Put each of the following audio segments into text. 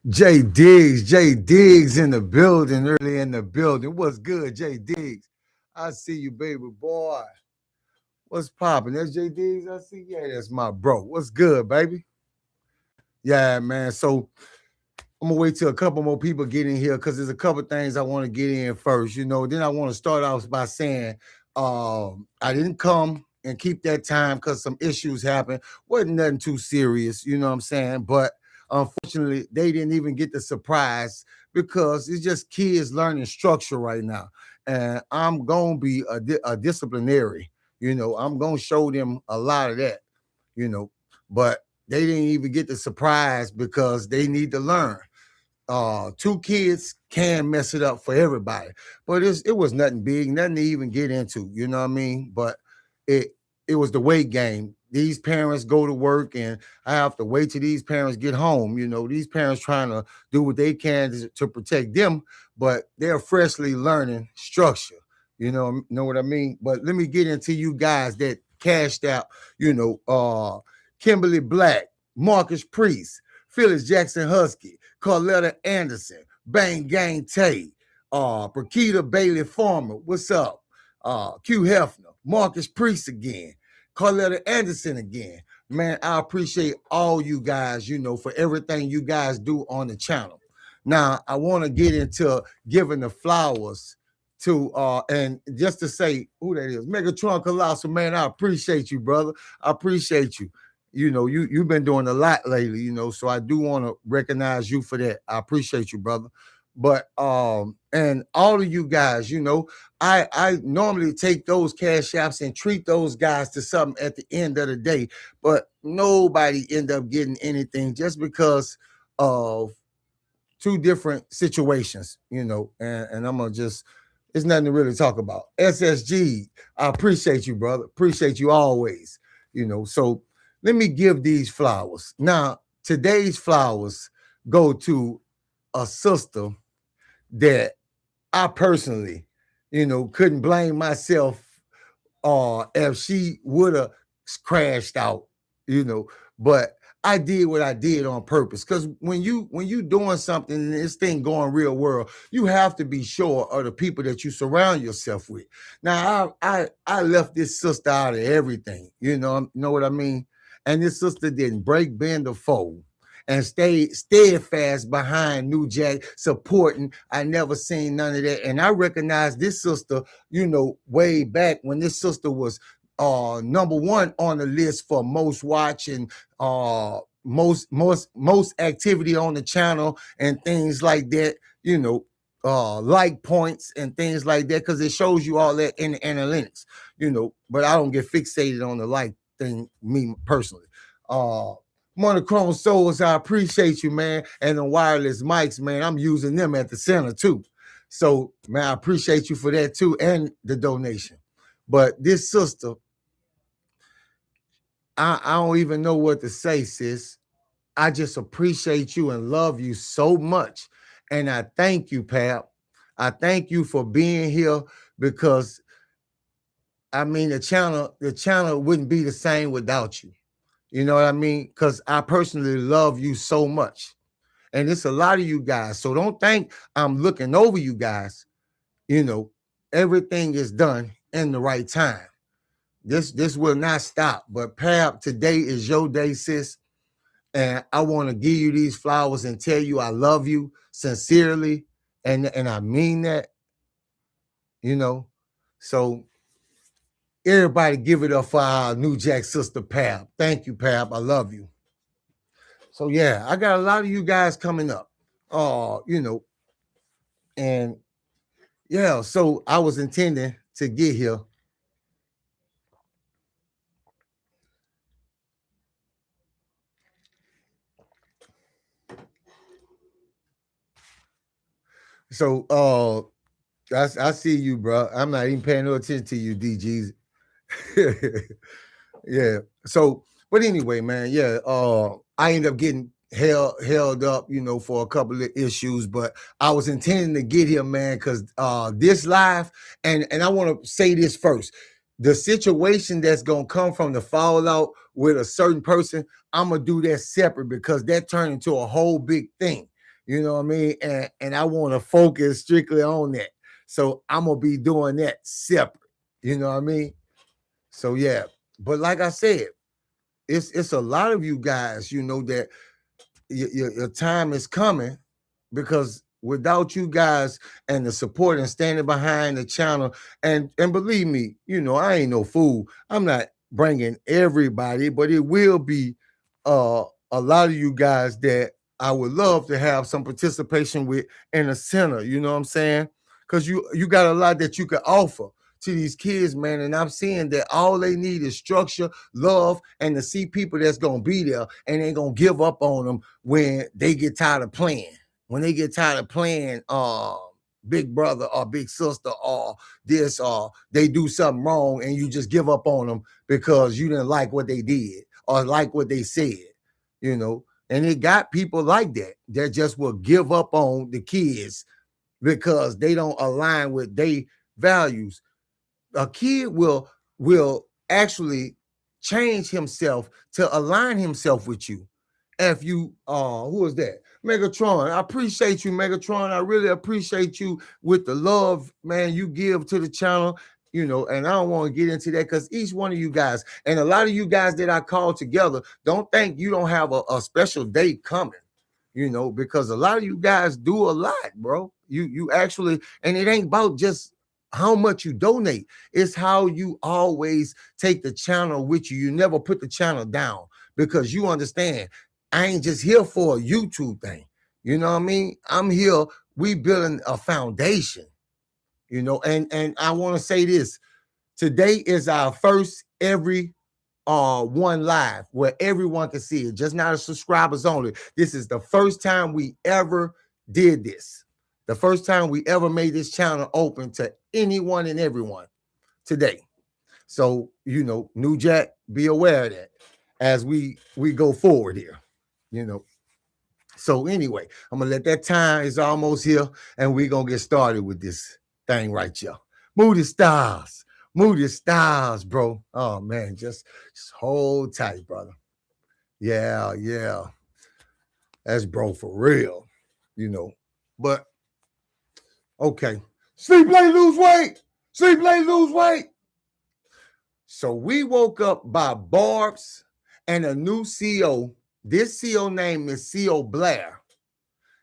Jay Diggs in the building, early in the building. What's good, Jay Diggs? I see you, baby boy. What's popping? That's Jay Diggs. I see. Yeah, that's my bro. What's good, baby? Yeah, man. So I'm gonna wait till a couple more people get in here because there's a couple things I want to get in first. Then I want to start off by saying I didn't come and keep that time because some issues happened. Wasn't nothing too serious, you know what I'm saying? But unfortunately, they didn't even get the surprise because it's just kids learning structure right now. And I'm gonna be a disciplinary, I'm gonna show them a lot of that, you know, but they didn't even get the surprise because they need to learn. Two kids can mess it up for everybody, but it was nothing big, nothing to even get into, you know what I mean? But it it was the weight game. These parents go to work and I have to wait till these parents get home. These parents trying to do what they can to protect them, but they're freshly learning structure. Know what I mean? But let me get into you guys that cashed out, Kimberly Black, Marcus Priest, Phyllis Jackson Husky, Carletta Anderson, Bang Gang Tay, Brakita Bailey Farmer. What's up? Q Hefner, Marcus Priest again, Carletta Anderson again. Man, I appreciate all you guys, for everything you guys do on the channel. Now, I want to get into giving the flowers to and just to say who that is. Megatron Colossal, man, I appreciate you, brother. I appreciate you. You've been doing a lot lately, so I do want to recognize you for that. I appreciate you, brother. But and all of you guys, I normally take those cash apps and treat those guys to something at the end of the day, but nobody end up getting anything just because of two different situations, and I'm gonna just it's nothing to really talk about. SSG, I appreciate you, brother. Appreciate you always, so let me give these flowers. Now, today's flowers go to a sister that I personally, couldn't blame myself if she would have crashed out, but I did what I did on purpose. Because when you doing something and this thing going real world, you have to be sure of the people that you surround yourself with. Now I left this sister out of everything, know what I mean? And this sister didn't break, bend, or fold and stayed steadfast behind New Jack, supporting. I never seen none of that. And I recognize this sister, way back when this sister was number one on the list for most watch and most activity on the channel and things like that, like points and things like that, because it shows you all that in the analytics, but I don't get fixated on the like thing, me personally. Monochrome Souls, I appreciate you, man. And the wireless mics, man, I'm using them at the center too. So, man, I appreciate you for that too, and the donation. But this sister, I don't even know what to say, sis. I just appreciate you and love you so much. And I thank you, Pap. I thank you for being here because, I mean, the channel wouldn't be the same without you. You know what I mean? Because I personally love you so much. And it's a lot of you guys. So don't think I'm looking over you guys. Everything is done in the right time. This will not stop. But Pap, today is your day, sis. And I want to give you these flowers and tell you I love you sincerely. And I mean that, So everybody give it up for our New Jack sister, Pap. Thank you, Pap. I love you. So, yeah, I got a lot of you guys coming up. And, yeah, so I was intending to get here. So, I see you, bro. I'm not even paying no attention to you, DGs. Yeah. So, but anyway, man, yeah, I ended up getting held up, for a couple of issues, but I was intending to get here, man, because this live, and I want to say this first. The situation that's gonna come from the fallout with a certain person, I'm gonna do that separate because that turned into a whole big thing. You know what I mean? And I want to focus strictly on that. So I'm gonna be doing that separate. You know what I mean? So yeah. But like I said, it's a lot of you guys, that your time is coming, because without you guys and the support and standing behind the channel, and believe me, I ain't no fool. I'm not bringing everybody, but it will be a lot of you guys that I would love to have some participation with in the center. You know what I'm saying? Because you got a lot that you can offer to these kids, man. And I'm seeing that all they need is structure, love, and to see people that's gonna be there and ain't gonna give up on them when they get tired of playing. When they get tired of playing big brother or big sister or this, or they do something wrong and you just give up on them because you didn't like what they did or like what they said, and it got people like that just will give up on the kids because they don't align with their values. A kid will actually change himself to align himself with you. If you who is that? Megatron. I appreciate you, Megatron. I really appreciate you with the love, man, you give to the channel. And I don't want to get into that because each one of you guys, and a lot of you guys that I call together, don't think you don't have a special day coming, because a lot of you guys do a lot, bro. You actually, and it ain't about just how much you donate. It's how you always take the channel with you. You never put the channel down because you understand I ain't just here for a YouTube thing. You know what I mean? I'm here. We building a foundation, and I want to say this. Today is our first every one live where everyone can see it, just not as subscribers only. This is the first time we ever did this. The first time we ever made this channel open to anyone and everyone today. So, New Jack, be aware of that as we go forward here, So anyway, I'm gonna let that time is almost here, and we're gonna get started with this thing right here. Moody Styles, bro. Oh man, just hold tight, brother. Yeah. That's bro for real, But okay. Sleep late, lose weight. Sleep late, lose weight. So we woke up by Barb's and a new CO. This CO name is CO Blair.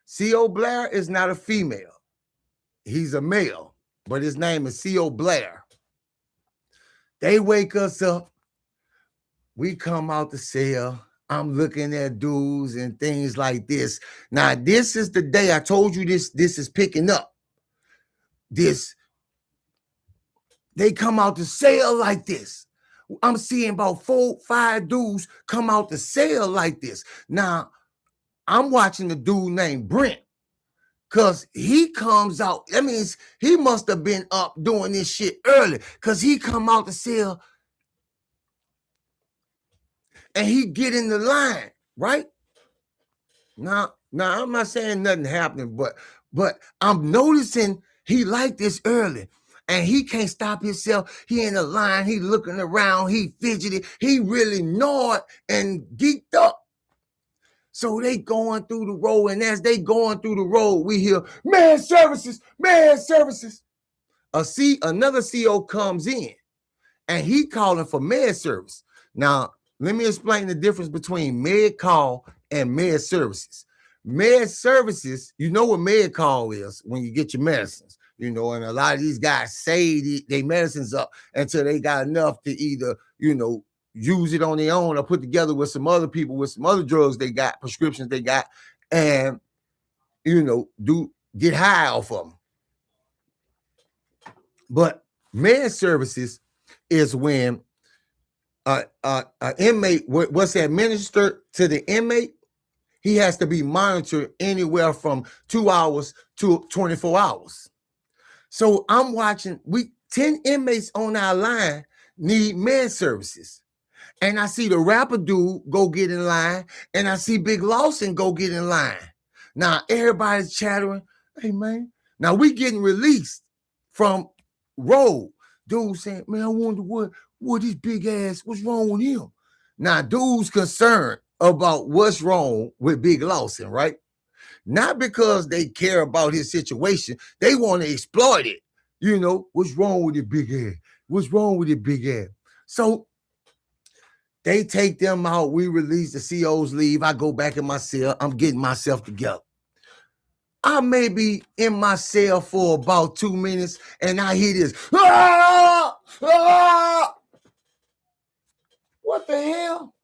CO Blair is not a female. He's a male, but his name is CO Blair. They wake us up. We come out the cell. I'm looking at dudes and things like this. Now, this is the day I told you this is picking up. They come out the cell like this. I'm seeing about 4-5 dudes come out the cell like this. Now, I'm watching the dude named Brent, because he comes out. That means he must have been up doing this shit early, because he come out the cell and he get in the line, right? Now I'm not saying nothing happening, but I'm noticing he like this early. And he can't stop himself. He in the line. He looking around. He fidgety. He really gnawed and geeked up. So they going through the road. And as they going through the road, we hear, man services. Another CO comes in. And he calling for med service. Now, let me explain the difference between med call and med services. Med services, you know what med call is when you get your medicines. And a lot of these guys say their medicines up until they got enough to either, use it on their own or put together with some other people with some other drugs they got, prescriptions they got, and, get high off of them. But med services is when an inmate, what's administered to the inmate, he has to be monitored anywhere from 2 hours to 24 hours. So I'm watching, 10 inmates on our line need med services. And I see the rapper dude go get in line, and I see Big Lawson go get in line. Now everybody's chattering, hey man. Now we getting released from road. Dude saying, man, I wonder what his big ass, what's wrong with him? Now dude's concerned about what's wrong with Big Lawson, right? not because they care about his situation. They want to exploit it. You know, what's wrong with your big head? What's wrong with your big head? So they take them out. We release, the COs leave. I go back in my cell. I'm getting myself together. I may be in my cell for about 2 minutes and I hear this. Ah! Ah! What the hell?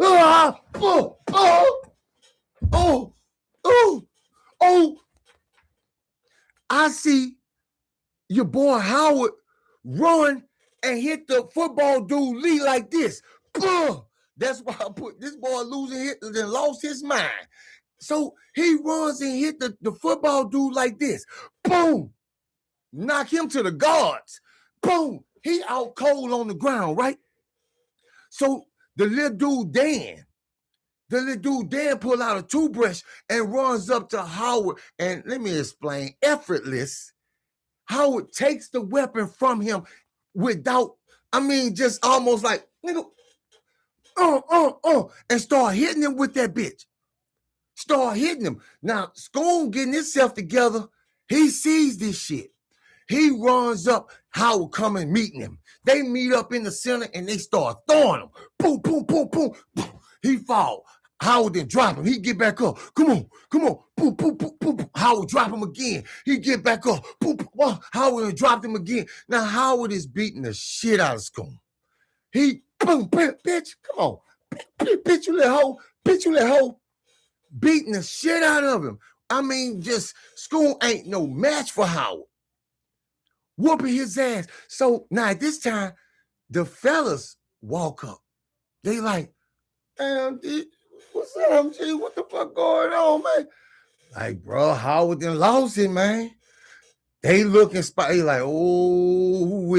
Ah! Oh! Oh! Oh! Oh! Oh! I see your boy Howard run and hit the football dude Lee like this. That's why I put this boy losing hit and then lost his mind. So he runs and hit the football dude like this. Boom. Knock him to the guards. Boom. He out cold on the ground, right? So the little dude Dan pull out a toothbrush and runs up to Howard. And let me explain, effortless. Howard takes the weapon from him without, just almost like, nigga, and start hitting him with that bitch. Start hitting him. Now, Scoon getting himself together. He sees this shit. He runs up. Howard coming meeting him. They meet up in the center and they start throwing him. Boom, boom, boom, boom. He fall. Howard then drop him. He get back up. Come on. Boom, boom, boom, boom. Howard drop him again. He get back up. Boom, boom. Howard then dropped him again. Now Howard is beating the shit out of Scoon. He, boom, bitch, come on. Bitch, you little hoe. Beating the shit out of him. Just Scoon ain't no match for Howard. Whooping his ass. So now at this time, the fellas walk up. They like, damn, D, what's up, G? What the fuck going on, man? Like, bro, Howard done lost it, man. They looking spotty like, oh,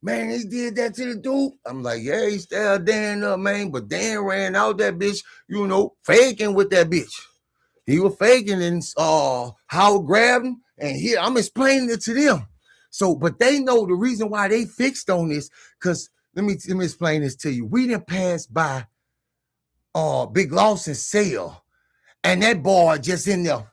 man, he did that to the dude. I'm like, yeah, he stabbed Dan up, man. But Dan ran out that bitch, faking with that bitch. He was faking and Howard grabbed him. And here, I'm explaining it to them. So, but they know the reason why they fixed on this, because let me explain this to you. We didn't pass by Big Lawson's cell, and that boy just in there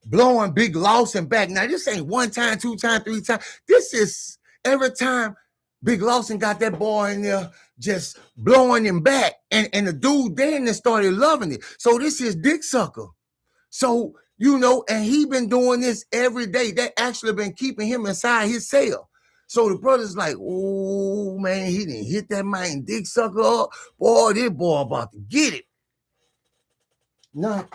blowing Big Lawson back. Now, this ain't 1 time, 2 times, 3 times. This is every time Big Lawson got that boy in there just blowing him back. And the dude then started loving it. So this is dick sucker. So, and he been doing this every day. They actually been keeping him inside his cell. So the brother's like, oh, man, he didn't hit that man dick sucker up. Boy, this boy about to get it. Now,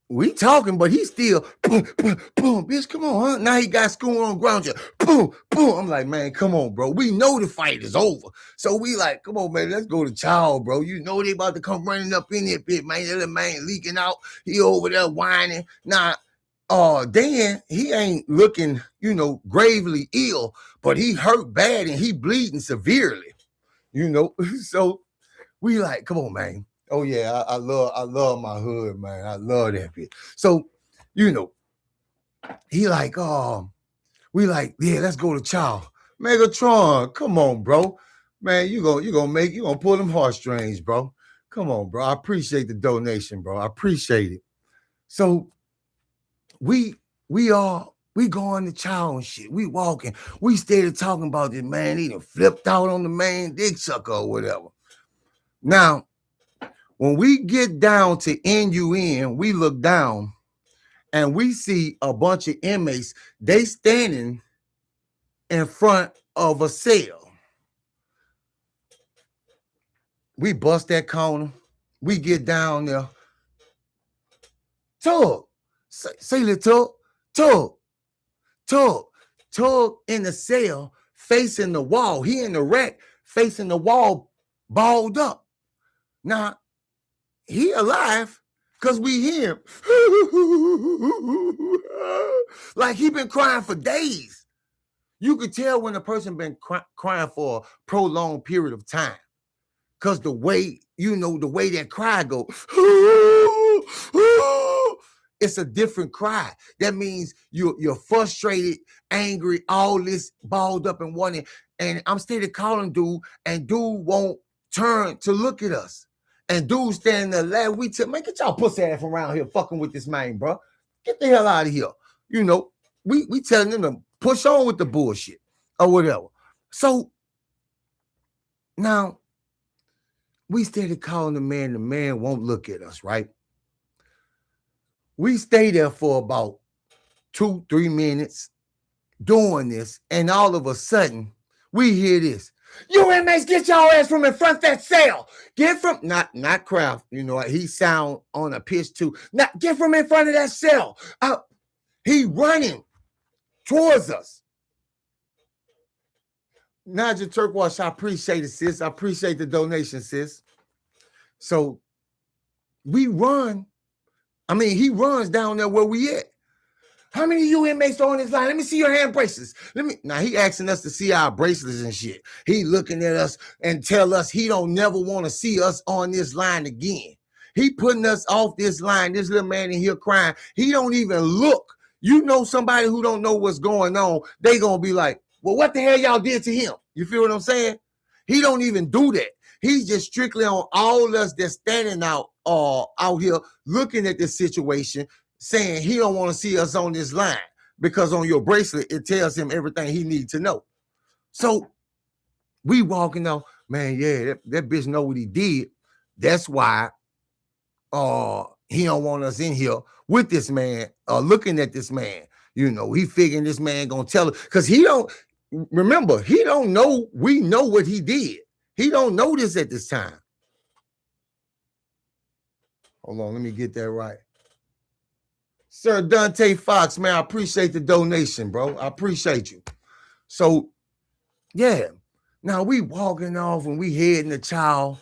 we talking, but he still, boom, boom, boom, bitch, come on, huh? Now he got Scoon on the ground, just boom, boom. I'm like, man, come on, bro. We know the fight is over. So we like, come on, man, let's go to chow, bro. You know they about to come running up in there, bit, man. That little man leaking out. He over there whining. Now, Dan, he ain't looking, gravely ill, but he hurt bad and he bleeding severely, So we like, come on, man. Oh yeah, I love my hood, man. I love that bitch. So, he like, we like, yeah, let's go to chow. Megatron, come on, bro. Man, you gonna pull them heartstrings, bro. Come on, bro. I appreciate the donation, bro. I appreciate it. So we going to chow and shit. We walking. We started talking about this, man. He done flipped out on the main dick sucker or whatever. Now, when we get down to NUN, we look down and we see a bunch of inmates. They standing in front of a cell. We bust that corner. We get down there. Tug. Say little Tug. Tug in the cell facing the wall. He in the rack facing the wall, balled up. Now, he alive because we hear him. Like he been crying for days. You could tell when a person been crying for a prolonged period of time. Because the way that cry go, it's a different cry. That means you're frustrated, angry, all this balled up and wanting. And I'm steady calling dude, and dude won't turn to look at us. And dude standing there laughing. We tell, man, get y'all pussy ass from around here fucking with this man, bro. Get the hell out of here. You know, we telling them to push on with the bullshit or whatever. So now we started calling the man won't look at us, right? We stay there for about 2-3 minutes doing this, and all of a sudden we hear this. You inmates, get your ass from in front of that cell. Get from, not Kraft, you know, he sound on a pitch too. Not get from in front of that cell. He running towards us. Naja Turkwash, I appreciate it, sis. I appreciate the donation, sis. So we run. I mean, he runs down there where we at. How many of you inmates are on this line? Let me see your hand bracelets. Now he asking us to see our bracelets and shit. He looking at us and tell us he don't never want to see us on this line again. He putting us off this line. This little man in here crying. He don't even look. You know, somebody who don't know what's going on, they gonna be like, well, what the hell y'all did to him? You feel what I'm saying? He don't even do that. He's just strictly on all us that's standing out here looking at this situation, saying he don't want to see us on this line because on your bracelet, it tells him everything he needs to know. So we walking off, man, yeah, that bitch know what he did. That's why he don't want us in here with this man, looking at this man. You know, he figuring this man gonna tell her, because he don't, remember, he don't know, we know what he did. He don't know this at this time. Hold on, let me get that right. Sir Dante Fox, man, I appreciate the donation, bro. I appreciate you. So, yeah. Now we walking off and we heading the child.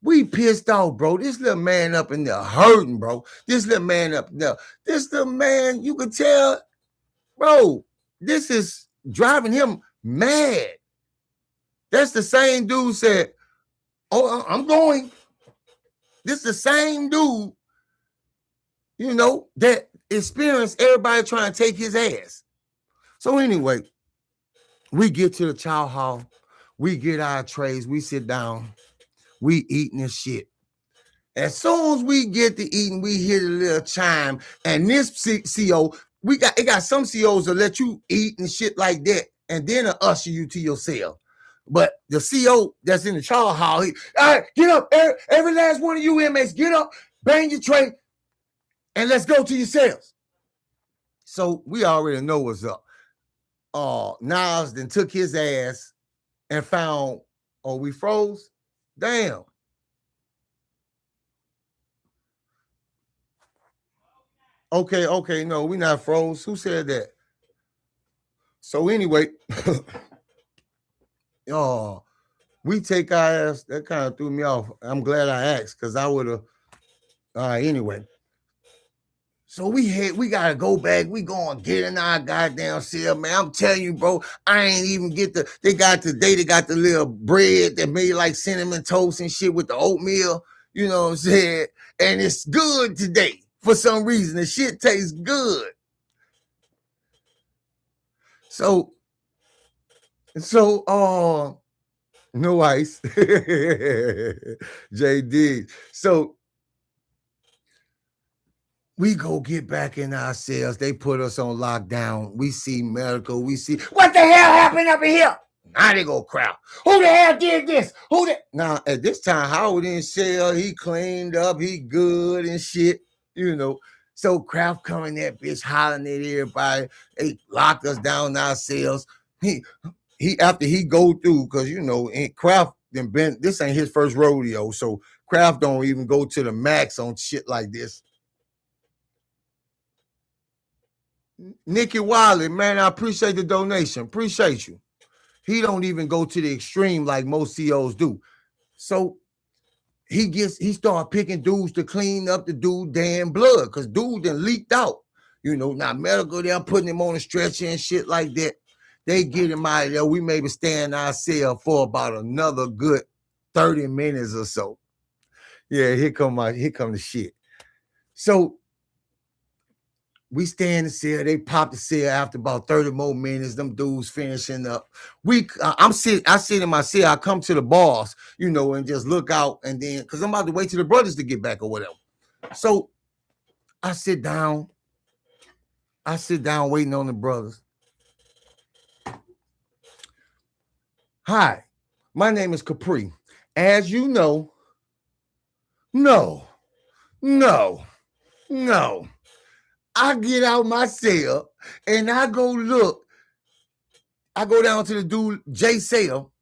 We pissed off, bro. This little man up in there hurting, bro. This little man up there. This little man, you could tell, bro, this is driving him mad. That's the same dude said, oh, I'm going. This is the same dude, you know, that experienced everybody trying to take his ass. So anyway, we get to the chow hall. We get our trays. We sit down. We eating this shit. As soon as we get to eating, we hear the little chime. And this CO, it got some COs that let you eat and shit like that, and then it'll usher you to your cell. But the CO that's in the chow hall, all right, get up. Every last one of you inmates, get up, bang your tray, and let's go to your cells. So we already know what's up. Niles then took his ass and found, we froze? Damn. Okay, no, we not froze. Who said that? So anyway, we take our ass. That kind of threw me off. I'm glad I asked, because I would have. All right, anyway. So we gotta go back. We gonna get in our goddamn cell, man. I'm telling you, bro. I ain't even get they got the little bread that made like cinnamon toast and shit with the oatmeal. You know what I'm saying? And it's good today for some reason. The shit tastes good. So no ice. JD. So we go get back in our cells. They put us on lockdown. We see medical. We see, what the hell happened up in here? Now they go crowd. Who the hell did this? Now, at this time, Howard in cell. He cleaned up. He good and shit, you know. So Kraft coming that bitch hollering at everybody. They locked us down in our cells. He after he go through, because, you know, Kraft, this ain't his first rodeo. So Kraft don't even go to the max on shit like this. Nikki Wiley, man, I appreciate the donation. Appreciate you. He don't even go to the extreme like most COs do. So he start picking dudes to clean up the dude damn blood, because dude done leaked out. You know, now medical, they're putting him on a stretcher and shit like that. They get him out of there. We maybe stay in our cell for about another good 30 minutes or so. Yeah, here come the shit. So We stay in the cell. They pop the cell after about 30 more minutes. Them dudes finishing up. I sit in my cell. I come to the bars, and just look out, and then because I'm about to wait till the brothers to get back or whatever. So I sit down waiting on the brothers. Hi, my name is Capri. As you know, no. I get out my cell and I go look. I go down to the dude, Jay cell.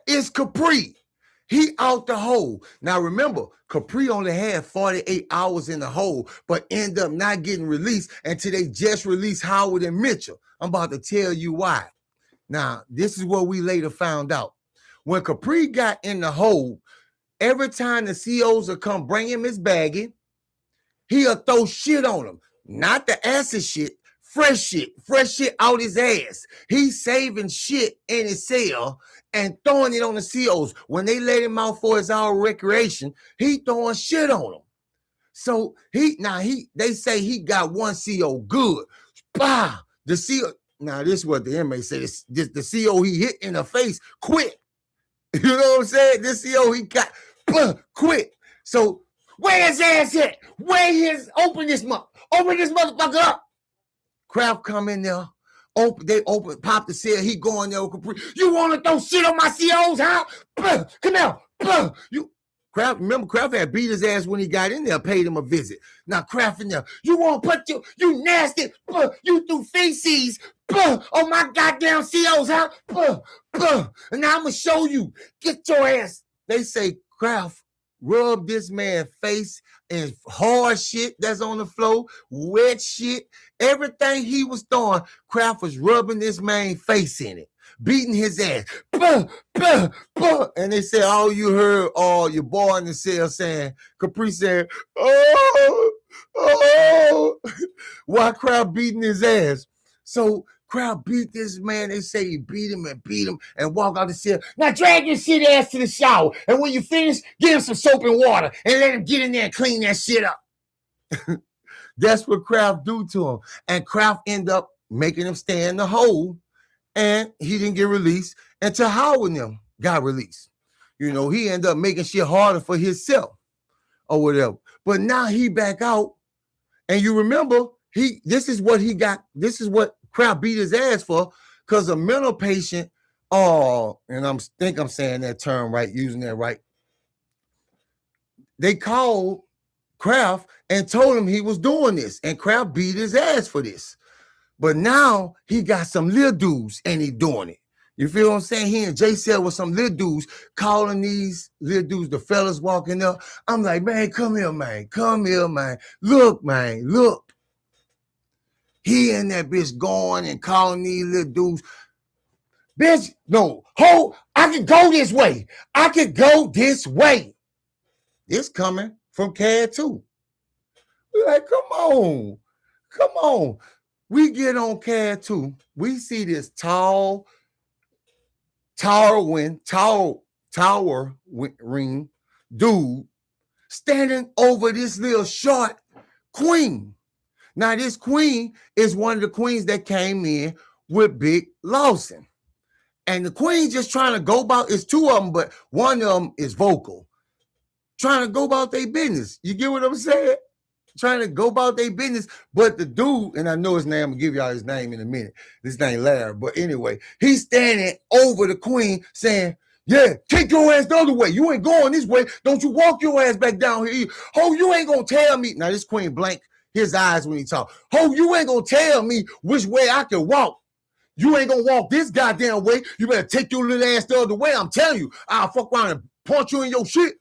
It's Capri. He out the hole. Now remember, Capri only had 48 hours in the hole, but end up not getting released until they just released Howard and Mitchell. I'm about to tell you why. Now, this is what we later found out. When Capri got in the hole, every time the COs will come bring him his baggage, he'll throw shit on him. Not the acid shit, fresh shit out his ass. He's saving shit in his cell and throwing it on the COs. When they let him out for his hour recreation, he throwing shit on them. So they say he got one CO good. Bah! The CO, now this is what the inmate said. The CO he hit in the face quit. You know what I'm saying? This CO he got quit. So where his ass at? Open this motherfucker up. Kraft come in there. Pop the cell. He going there. You want to throw shit on my COs, huh? Come here. Remember Kraft had beat his ass when he got in there, paid him a visit. Now Kraft in there. You want to put you nasty, you threw feces on my goddamn COs, huh? And now I'm going to show you. Get your ass. They say, Kraft, rub this man's face and hard shit that's on the floor, wet shit, everything he was throwing, Kraft was rubbing this man's face in it, beating his ass. And they said, all you heard, your boy in the cell saying, Capri said, oh, while Kraft beating his ass. So Kraft beat this man. They say he beat him and walk out the cell. Now drag your shit ass to the shower. And when you finish, give him some soap and water and let him get in there and clean that shit up. That's what Kraft do to him. And Kraft end up making him stay in the hole. And he didn't get released until Howard and them got released. He ended up making shit harder for himself or whatever. But now he back out. And you remember, this is what Kraft beat his ass for, because a mental patient, and I think I'm saying that term right, using that right. They called Kraft and told him he was doing this, and Kraft beat his ass for this. But now he got some little dudes and he doing it. You feel what I'm saying? He and Jay said with some little dudes calling these little dudes, the fellas walking up. I'm like, man, come here, man. Look, man, look. He and that bitch going and calling these little dudes. Bitch, no, I can go this way. This coming from CAD 2. We're like, come on. We get on CAD 2. We see this tower ring dude standing over this little short queen. Now, this queen is one of the queens that came in with Big Lawson. And the queen just trying to go about, it's two of them, but one of them is vocal. Trying to go about their business. You get what I'm saying? Trying to go about their business. But the dude, and I know his name, I'm going to give y'all his name in a minute. His name Larry. But anyway, he's standing over the queen saying, yeah, take your ass the other way. You ain't going this way. Don't you walk your ass back down here. You ain't going to tell me. Now, this queen blank his eyes when he talk. You ain't going to tell me which way I can walk. You ain't going to walk this goddamn way. You better take your little ass the other way. I'm telling you, I'll fuck around and punch you in your shit.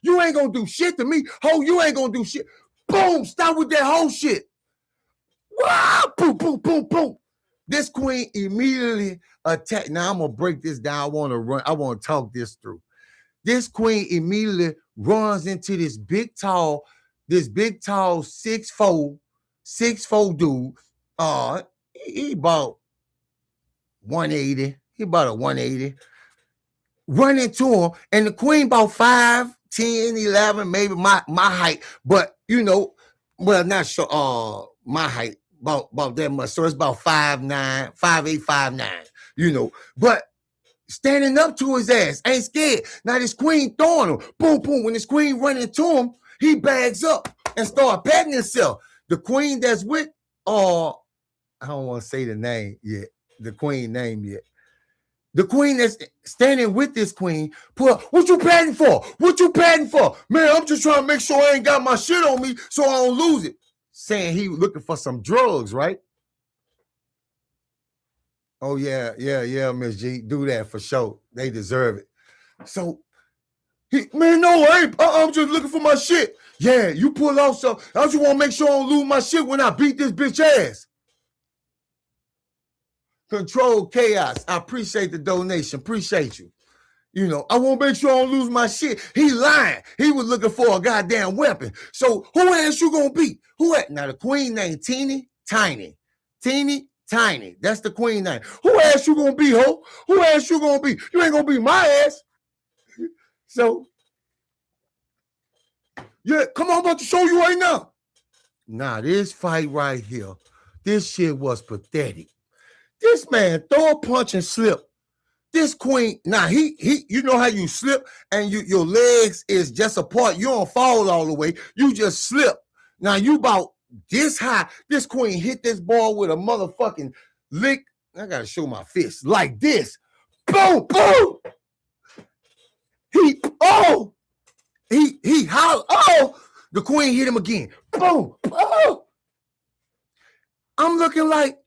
You ain't going to do shit to me. You ain't going to do shit. Boom, stop with that whole shit. Wow, boom. This queen immediately attacked. Now, I'm going to break this down. I want to talk this through. This queen immediately runs into this big, tall 6'4" dude. He about 180. He about a 180. Run into him, and the queen about 5'10", 11, maybe my height. But well, not sure, my height, about that much. So it's about 5'9", 5'8", 5'9", you know. But standing up to his ass, ain't scared. Now this queen throwing him, boom, boom. When this queen running into him, he bags up and start patting himself. The queen that's with, I don't want to say the name yet, the queen name yet. The queen that's standing with this queen, what you patting for? What you patting for? Man, I'm just trying to make sure I ain't got my shit on me so I don't lose it. Saying he looking for some drugs, right? Oh, yeah, Miss G. Do that for sure. They deserve it. So, man, no, I'm just looking for my shit. Yeah, you pull out some. I just want to make sure I don't lose my shit when I beat this bitch ass. Control chaos. I appreciate the donation. Appreciate you. You know, I want to make sure I don't lose my shit. He lying. He was looking for a goddamn weapon. So who ass you gonna beat? Who at? Now the queen named Teeny Tiny. Teeny Tiny. That's the queen name. Who ass you gonna be, ho? Who ass you gonna be? You ain't gonna be my ass. So, yeah, come on, I'm about to show you right now. Now, this fight right here, this shit was pathetic. This man throw a punch and slip. This queen, now he, you know how you slip and your legs is just apart. You don't fall all the way. You just slip. Now you about this high. This queen hit this ball with a motherfucking lick. I gotta show my fist like this. Boom, boom. He hollered. Oh, the queen hit him again. Boom. Oh. I'm looking like,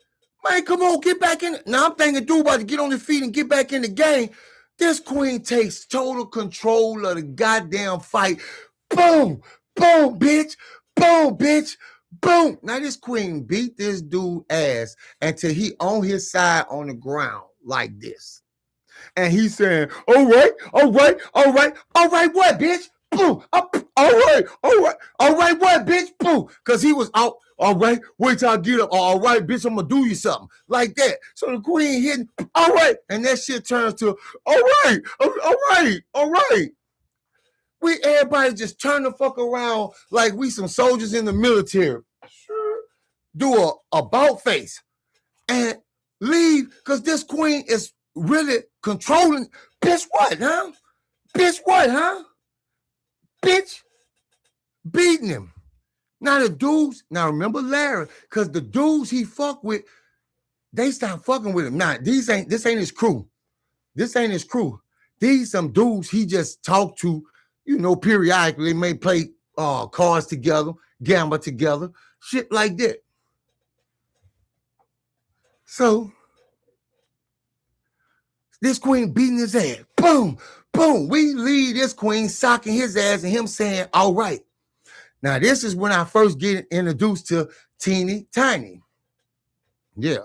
man, come on, get back in. Now I'm thinking dude about to get on his feet and get back in the game. This queen takes total control of the goddamn fight. Boom, boom, bitch. Boom, bitch. Boom. Now this queen beat this dude ass until he on his side on the ground like this. And he's saying, all right, what, bitch? Boom. All right, what, bitch? Boom. Because he was out. All right, wait till I get up. All right, bitch, I'm going to do you something. Like that. So the queen hitting, all right. And that shit turns to, all right. Everybody just turn the fuck around like we some soldiers in the military. Do a about face and leave because this queen is really controlling. Bitch, what, huh? Bitch, beating him. Now the dudes, remember Larry, because the dudes he fuck with, they start fucking with him. Now, this ain't his crew. These some dudes he just talked to, periodically. They may play cards together, gamble together, shit like that. So, this queen beating his ass. Boom, boom. We leave this queen socking his ass and him saying, all right. Now, this is when I first get introduced to Teeny Tiny. Yeah,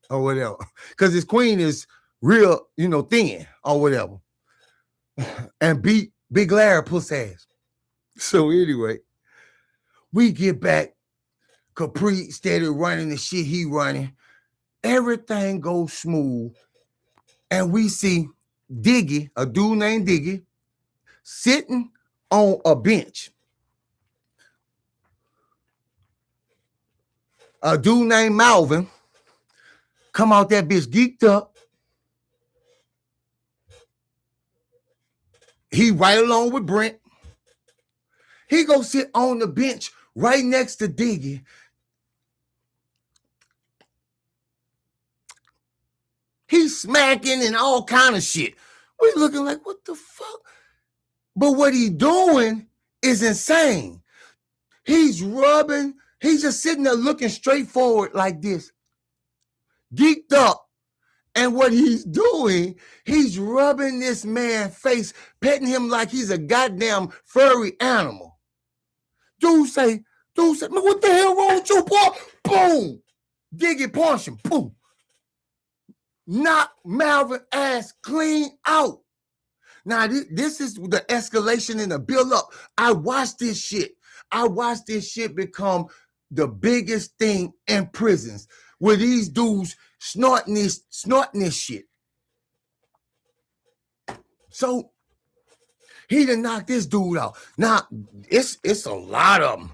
or whatever. Because this queen is real, thin or whatever. And beat Big Larry puss ass. So anyway, we get back. Capri steady running the shit he running. Everything goes smooth. And we see Diggy, a dude named Diggy, sitting on a bench. A dude named Malvin come out that bitch geeked up. He right along with Brent. He go sit on the bench right next to Diggy. He's smacking and all kind of shit. We looking like, what the fuck? But what he doing is insane. He's rubbing. He's just sitting there looking straight forward like this. Geeked up. And what he's doing, he's rubbing this man's face, petting him like he's a goddamn furry animal. Dude say, man, what the hell wrong with you, boy? Boom. Diggy punch him. Boom. Knock Malvin ass clean out. Now, this is the escalation and the build-up. I watched this shit become the biggest thing in prisons, where these dudes snorting this shit. So he done knocked this dude out. Now, it's a lot of them.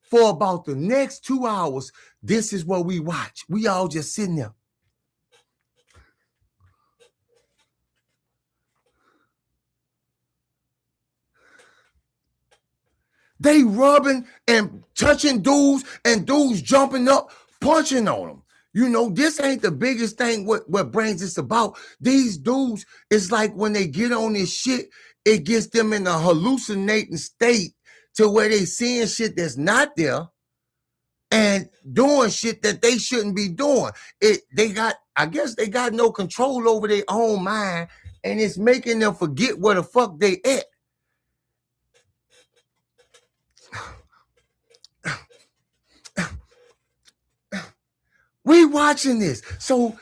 for about the next 2 hours, this is what we watch. We all just sitting there. They rubbing and touching dudes and dudes jumping up, punching on them. You know, this ain't the biggest thing what brings this about. These dudes, it's like when they get on this shit, it gets them in a hallucinating state to where they seeing shit that's not there and doing shit that they shouldn't be doing. I guess they got no control over their own mind, and it's making them forget where the fuck they at. We watching this. So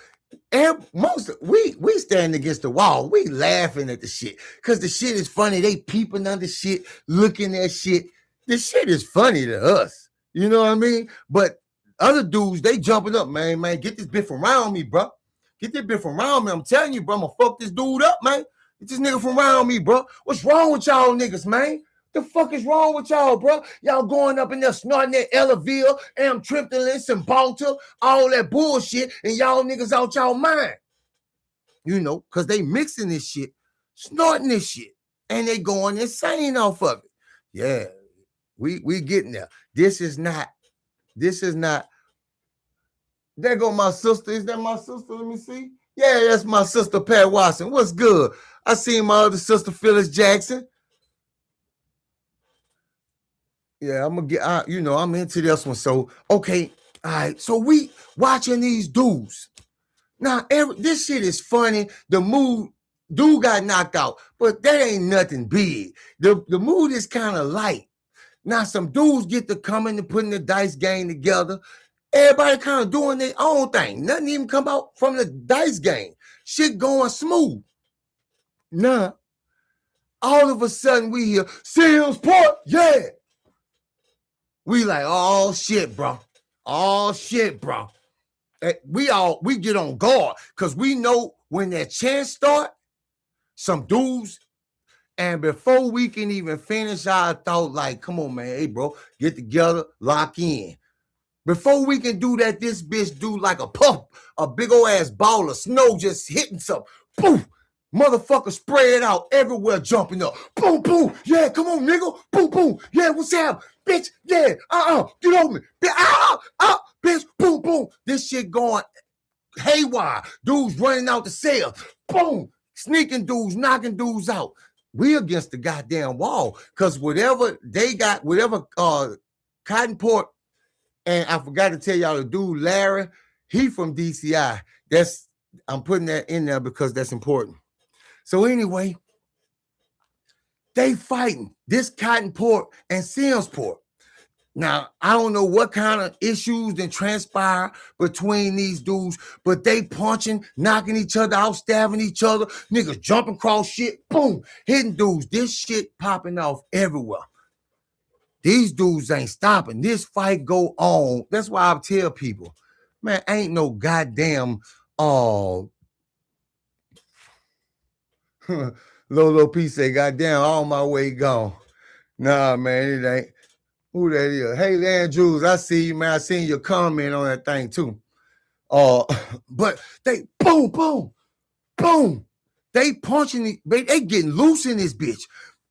we stand against the wall. We laughing at the shit because the shit is funny. They peeping under shit, looking at shit. The shit is funny to us. You know what I mean? But other dudes, they jumping up, man, get this bitch from around me, bro. Get this bitch from around me. I'm telling you, bro, I'm gonna fuck this dude up, man. Get this nigga from around me, bro. What's wrong with y'all niggas, man? The fuck is wrong with y'all, bro? Y'all going up in there snorting that Ellaville, Amtriptyline, Cymbalta, all that bullshit, and y'all niggas out y'all mind. You know, because they mixing this shit, snorting this shit, and they going insane off of it. Yeah, we getting there. This is not. There go my sister. Is that my sister? Let me see. Yeah, that's my sister, Pat Watson. What's good? I seen my other sister, Phyllis Jackson. Yeah, I'm gonna get out. You know, I'm into this one. So, okay, all right. So we watching these dudes. Now, this shit is funny. The mood, dude got knocked out, but that ain't nothing big. The mood is kind of light. Now, some dudes get to coming and putting the dice game together. Everybody kind of doing their own thing. Nothing even come out from the dice game. Shit going smooth. Nah. All of a sudden we hear Sims-Port, yeah. We like, oh shit, bro. Oh shit, bro. We get on guard because we know when that chance start, some dudes, and before we can even finish our thought, like, come on, man, hey, bro, get together, lock in. Before we can do that, this bitch do like a puff, a big old ass ball of snow just hitting something. Boom. Motherfucker spread out everywhere, jumping up. Boom, boom. Yeah, come on, nigga. Boom, boom. Yeah, what's up? Bitch, yeah. Get over me. Bitch, boom, boom. This shit going haywire. Dudes running out the cell. Boom. Sneaking dudes, knocking dudes out. We against the goddamn wall. Because whatever they got, whatever Cotton Port, and I forgot to tell y'all the dude, Larry, he from DCI. I'm putting that in there because that's important. So anyway, they fighting this Cotton Port and Sims-Port. Now, I don't know what kind of issues that transpire between these dudes, but they punching, knocking each other out, stabbing each other, niggas jumping across shit, boom, hitting dudes. This shit popping off everywhere. These dudes ain't stopping. This fight go on. That's why I tell people, man, ain't no goddamn Lolo P say, goddamn, all my way gone. Nah, man, it ain't. Who that is? Hey, Andrews, I see you, man. I seen your comment on that thing too. But they boom, boom, boom. They punching, they getting loose in this bitch.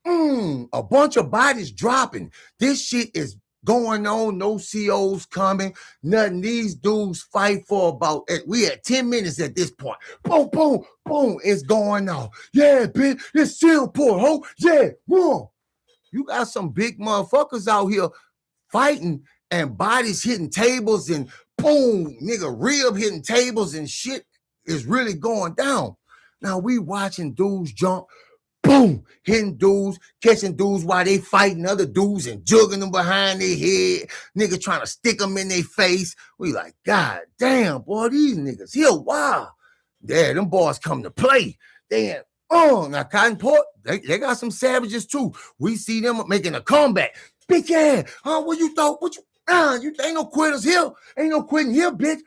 A bunch of bodies dropping. This shit is going on. No COs coming. Nothing. These dudes fight for about, we at 10 minutes at this point. Boom, boom, boom. It's going on. Yeah, bitch. It's Sims-Port, ho. Yeah, whoa. You got some big motherfuckers out here fighting and bodies hitting tables and boom, nigga, rib hitting tables and shit is really going down. Now we watching dudes jump, boom, hitting dudes, catching dudes while they fighting other dudes and jugging them behind their head. Nigga trying to stick them in their face. We like, God damn, boy, these niggas here, wow. Yeah, them boys come to play. Damn. Now Cotton Port, they got some savages too. We see them making a comeback. Bitch ass, what you thought? You ain't no quitters here. Ain't no quitting here, bitch.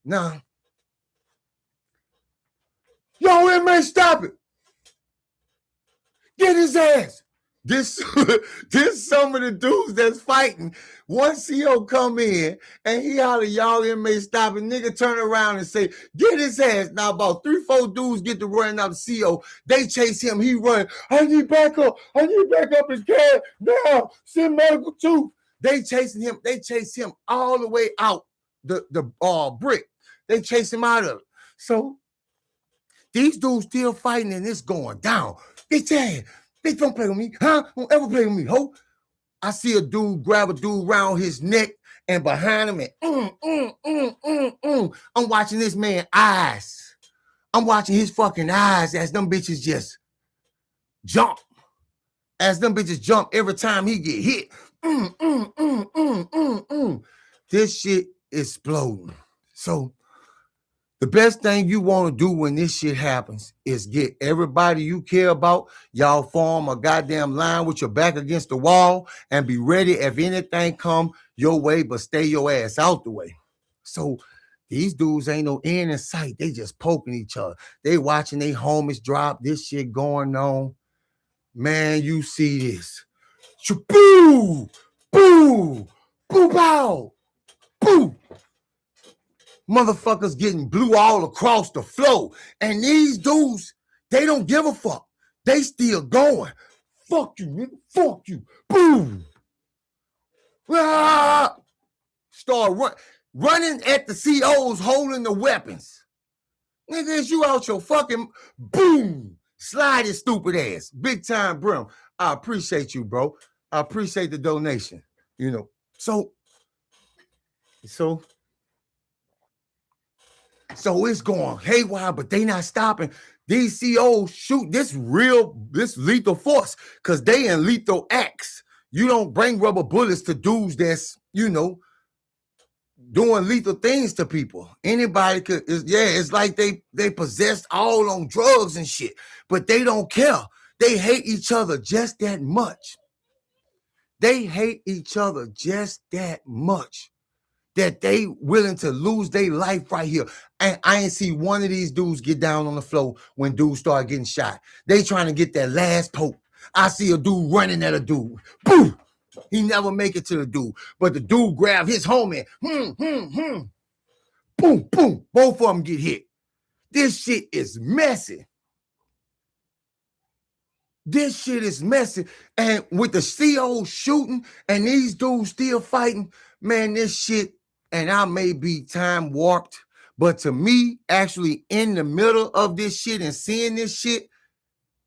Nah. Yo, inmate, stop it. Get his ass. This some of the dudes that's fighting. One CO come in and he holler, y'all inmates stop, and nigga turn around and say, get his ass. Now about 3-4 dudes get to running out the CO. They chase him. He run. I need backup. I need backup his cab. Now send medical too. They chasing him. They chase him all the way out the brick. They chase him out of it. So these dudes still fighting and it's going down. They don't play with me, huh? Don't ever play with me, ho. I see a dude grab a dude around his neck and behind him and I'm watching this man's eyes. I'm watching his fucking eyes as them bitches just jump. As them bitches jump every time he get hit. This shit exploding. So the best thing you want to do when this shit happens is get everybody you care about, y'all form a goddamn line with your back against the wall and be ready if anything come your way, but stay your ass out the way. So these dudes ain't no end in sight. They just poking each other. They watching their homies drop. This shit going on. Man, you see this. Boo! Boo! Boo! Pow! Boo! Motherfuckers getting blue all across the floor. And these dudes, they don't give a fuck. They still going. Fuck you, nigga. Fuck you. Boom. Ah! Start running at the COs holding the weapons. Nigga, is you out your fucking boom. Slide his stupid ass. Big time Brim. I appreciate you, bro. I appreciate the donation. You know. So it's going haywire, but they not stopping. These COs shoot this lethal force because they in lethal acts. You don't bring rubber bullets to dudes that's, doing lethal things to people. Anybody could, it's like they possessed all on drugs and shit, but they don't care. They hate each other just that much. They hate each other just that much that they willing to lose their life right here. And I ain't see one of these dudes get down on the floor when dudes start getting shot. They trying to get that last poke. I see a dude running at a dude. Boom! He never make it to the dude. But the dude grab his homie. Boom, boom. Both of them get hit. This shit is messy. This shit is messy. And with the CO shooting and these dudes still fighting, man, this shit, and I may be time warped, but to me, actually in the middle of this shit and seeing this shit,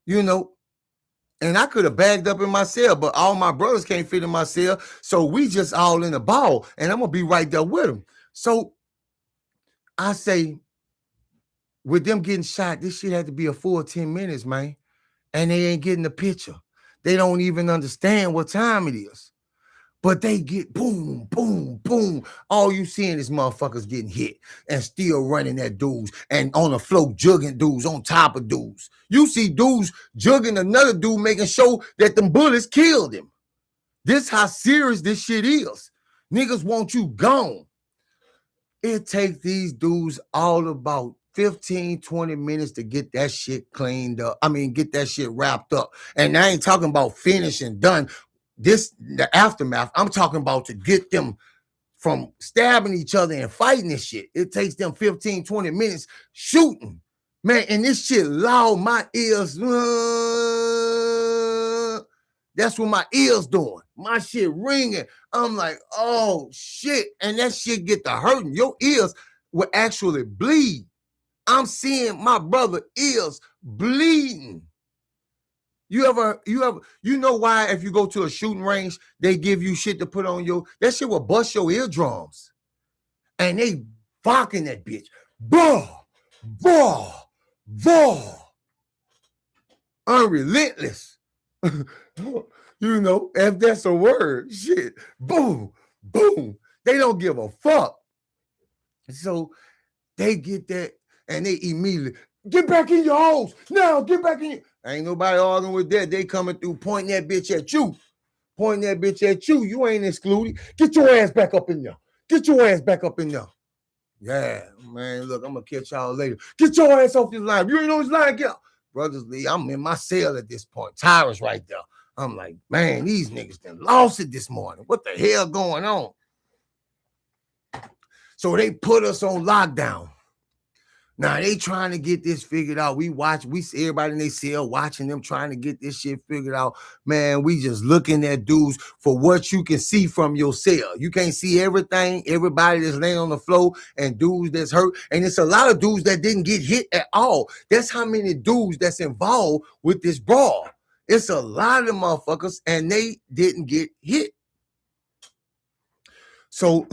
and I could have bagged up in my cell, but all my brothers can't fit in my cell, so we just all in the ball, and I'm going to be right there with them. So I say, with them getting shot, this shit had to be a full 10 minutes, man, and they ain't getting the picture. They don't even understand what time it is. But they get boom, boom, boom. All you seeing is motherfuckers getting hit and still running at dudes and on the floor jugging dudes on top of dudes. You see dudes jugging another dude making sure that them bullets killed him. This how serious this shit is. Niggas want you gone. It takes these dudes all about 15, 20 minutes to get that shit cleaned up. Get that shit wrapped up. And I ain't talking about finished and done. The aftermath, I'm talking about to get them from stabbing each other and fighting this shit. It takes them 15, 20 minutes shooting. Man, and this shit loud, my ears. That's what my ears doing. My shit ringing. I'm like, oh, shit. And that shit get to hurting. Your ears will actually bleed. I'm seeing my brother ears bleeding. You know why if you go to a shooting range, they give you shit to put on that shit will bust your eardrums. And they barking that bitch. Boom, boom, boom. Unrelentless. If that's a word, shit. Boom, boom. They don't give a fuck. So they get that and they immediately, get back in your holes. Now, get back in your... Ain't nobody arguing with that. They coming through pointing that bitch at you. Pointing that bitch at you. You ain't excluded. Get your ass back up in there. Get your ass back up in there. Yeah, man, look, I'm going to catch y'all later. Get your ass off this line. You ain't on this line, get up. Brothers Lee, I'm in my cell at this point. Tyrus right there. I'm like, man, these niggas done lost it this morning. What the hell going on? So they put us on lockdown. Now they trying to get this figured out. We see everybody in their cell watching them trying to get this shit figured out. Man, we just looking at dudes for what you can see from your cell. You can't see everything, everybody that's laying on the floor and dudes that's hurt. And it's a lot of dudes that didn't get hit at all. That's how many dudes that's involved with this brawl. It's a lot of them motherfuckers and they didn't get hit. So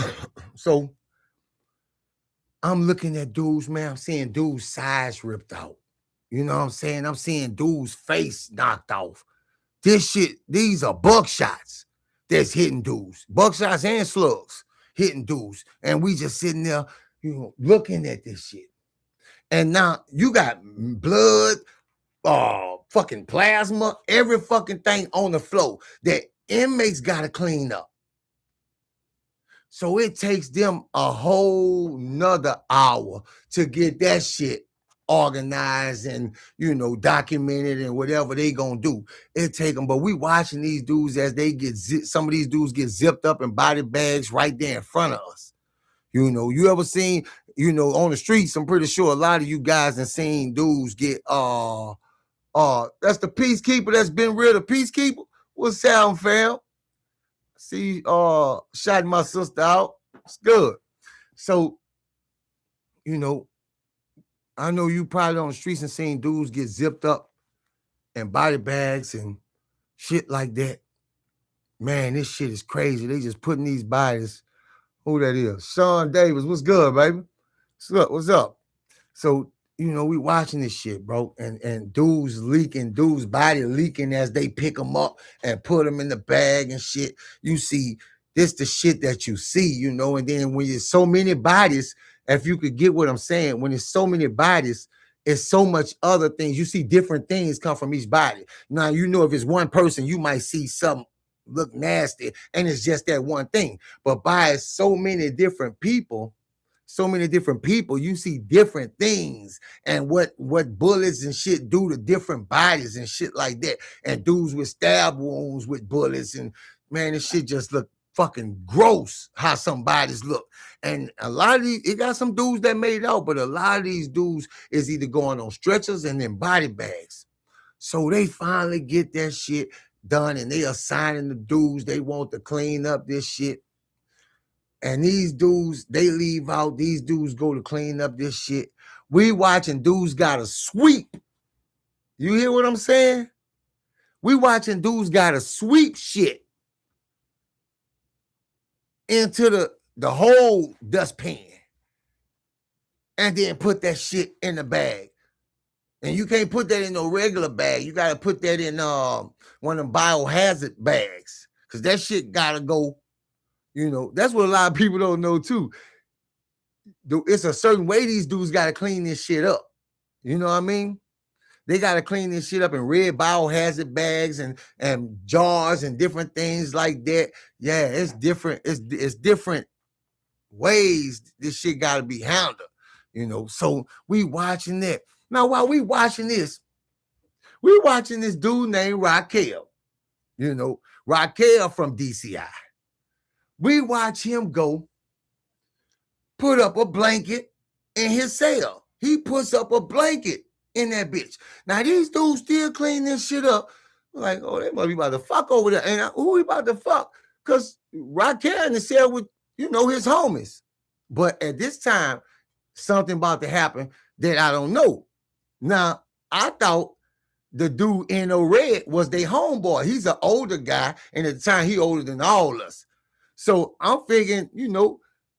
I'm looking at dudes, man. I'm seeing dudes' sides ripped out. You know what I'm saying? I'm seeing dudes' face knocked off. This shit, these are buckshots that's hitting dudes. Buckshots and slugs hitting dudes. And we just sitting there, looking at this shit. And now you got blood, fucking plasma, every fucking thing on the floor that inmates got to clean up. So it takes them a whole nother hour to get that shit organized and, documented and whatever they gonna do. It take them, but we watching these dudes as they get some of these dudes get zipped up in body bags right there in front of us. You ever seen, on the streets, I'm pretty sure a lot of you guys have seen dudes get, that's the peacekeeper that's been rid of peacekeeper. What's sound, fam? See, shot my sister out. It's good. So, I know you probably on the streets and seen dudes get zipped up in body bags and shit like that. Man, this shit is crazy. They just putting these bodies. Who that is? Sean Davis. What's good, baby? What's up? So, we watching this shit, bro. And dudes leaking, dudes' body leaking as they pick them up and put them in the bag and shit. You see, this the shit that you see, and then when there's so many bodies, if you could get what I'm saying, when there's so many bodies, it's so much other things. You see different things come from each body. Now, if it's one person, you might see something look nasty, and it's just that one thing. But by so many different people, you see different things and what bullets and shit do to different bodies and shit like that. And dudes with stab wounds with bullets, and man, this shit just look fucking gross how some bodies look. And a lot of these, it got some dudes that made it out, but a lot of these dudes is either going on stretchers and then body bags. So they finally get that shit done and they assigning the dudes they want to clean up this shit. And these dudes, they leave out. These dudes go to clean up this shit. We watching dudes got to sweep. You hear what I'm saying? We watching dudes got to sweep shit into the whole dustpan and then put that shit in the bag. And you can't put that in no regular bag. You got to put that in one of them biohazard bags because that shit got to go. That's what a lot of people don't know too. It's a certain way these dudes got to clean this shit up. You know what I mean? They got to clean this shit up in red biohazard bags and jars and different things like that. Yeah, it's different. It's different ways this shit got to be handled. So we watching that. Now, while we watching this dude named Raquel. Raquel from DCI. We watch him go put up a blanket in his cell. He puts up a blanket in that bitch. Now, these dudes still clean this shit up. Like, oh, they must be about to fuck over there. And who we about to fuck? Because Raquel in the cell with, his homies. But at this time, something about to happen that I don't know. Now, I thought the dude in the red was their homeboy. He's an older guy, and at the time, he older than all us. So I'm figuring,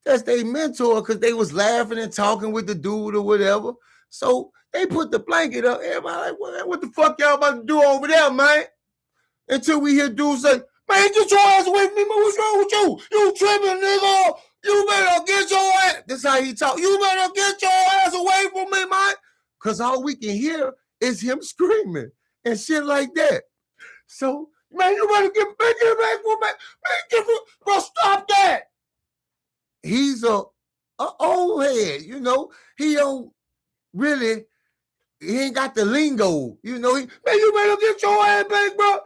that's their mentor because they was laughing and talking with the dude or whatever. So they put the blanket up. Everybody like, what the fuck y'all about to do over there, man? Until we hear dudes say, man, get your ass away from me, man. What's wrong with you? You tripping, nigga. You better get your ass. That's how he talk. You better get your ass away from me, man. Because all we can hear is him screaming and shit like that. So, man, you better get back for me. Man, bro, stop that. He's a old head, He don't really, he ain't got the lingo, man, you better get your ass back, bro.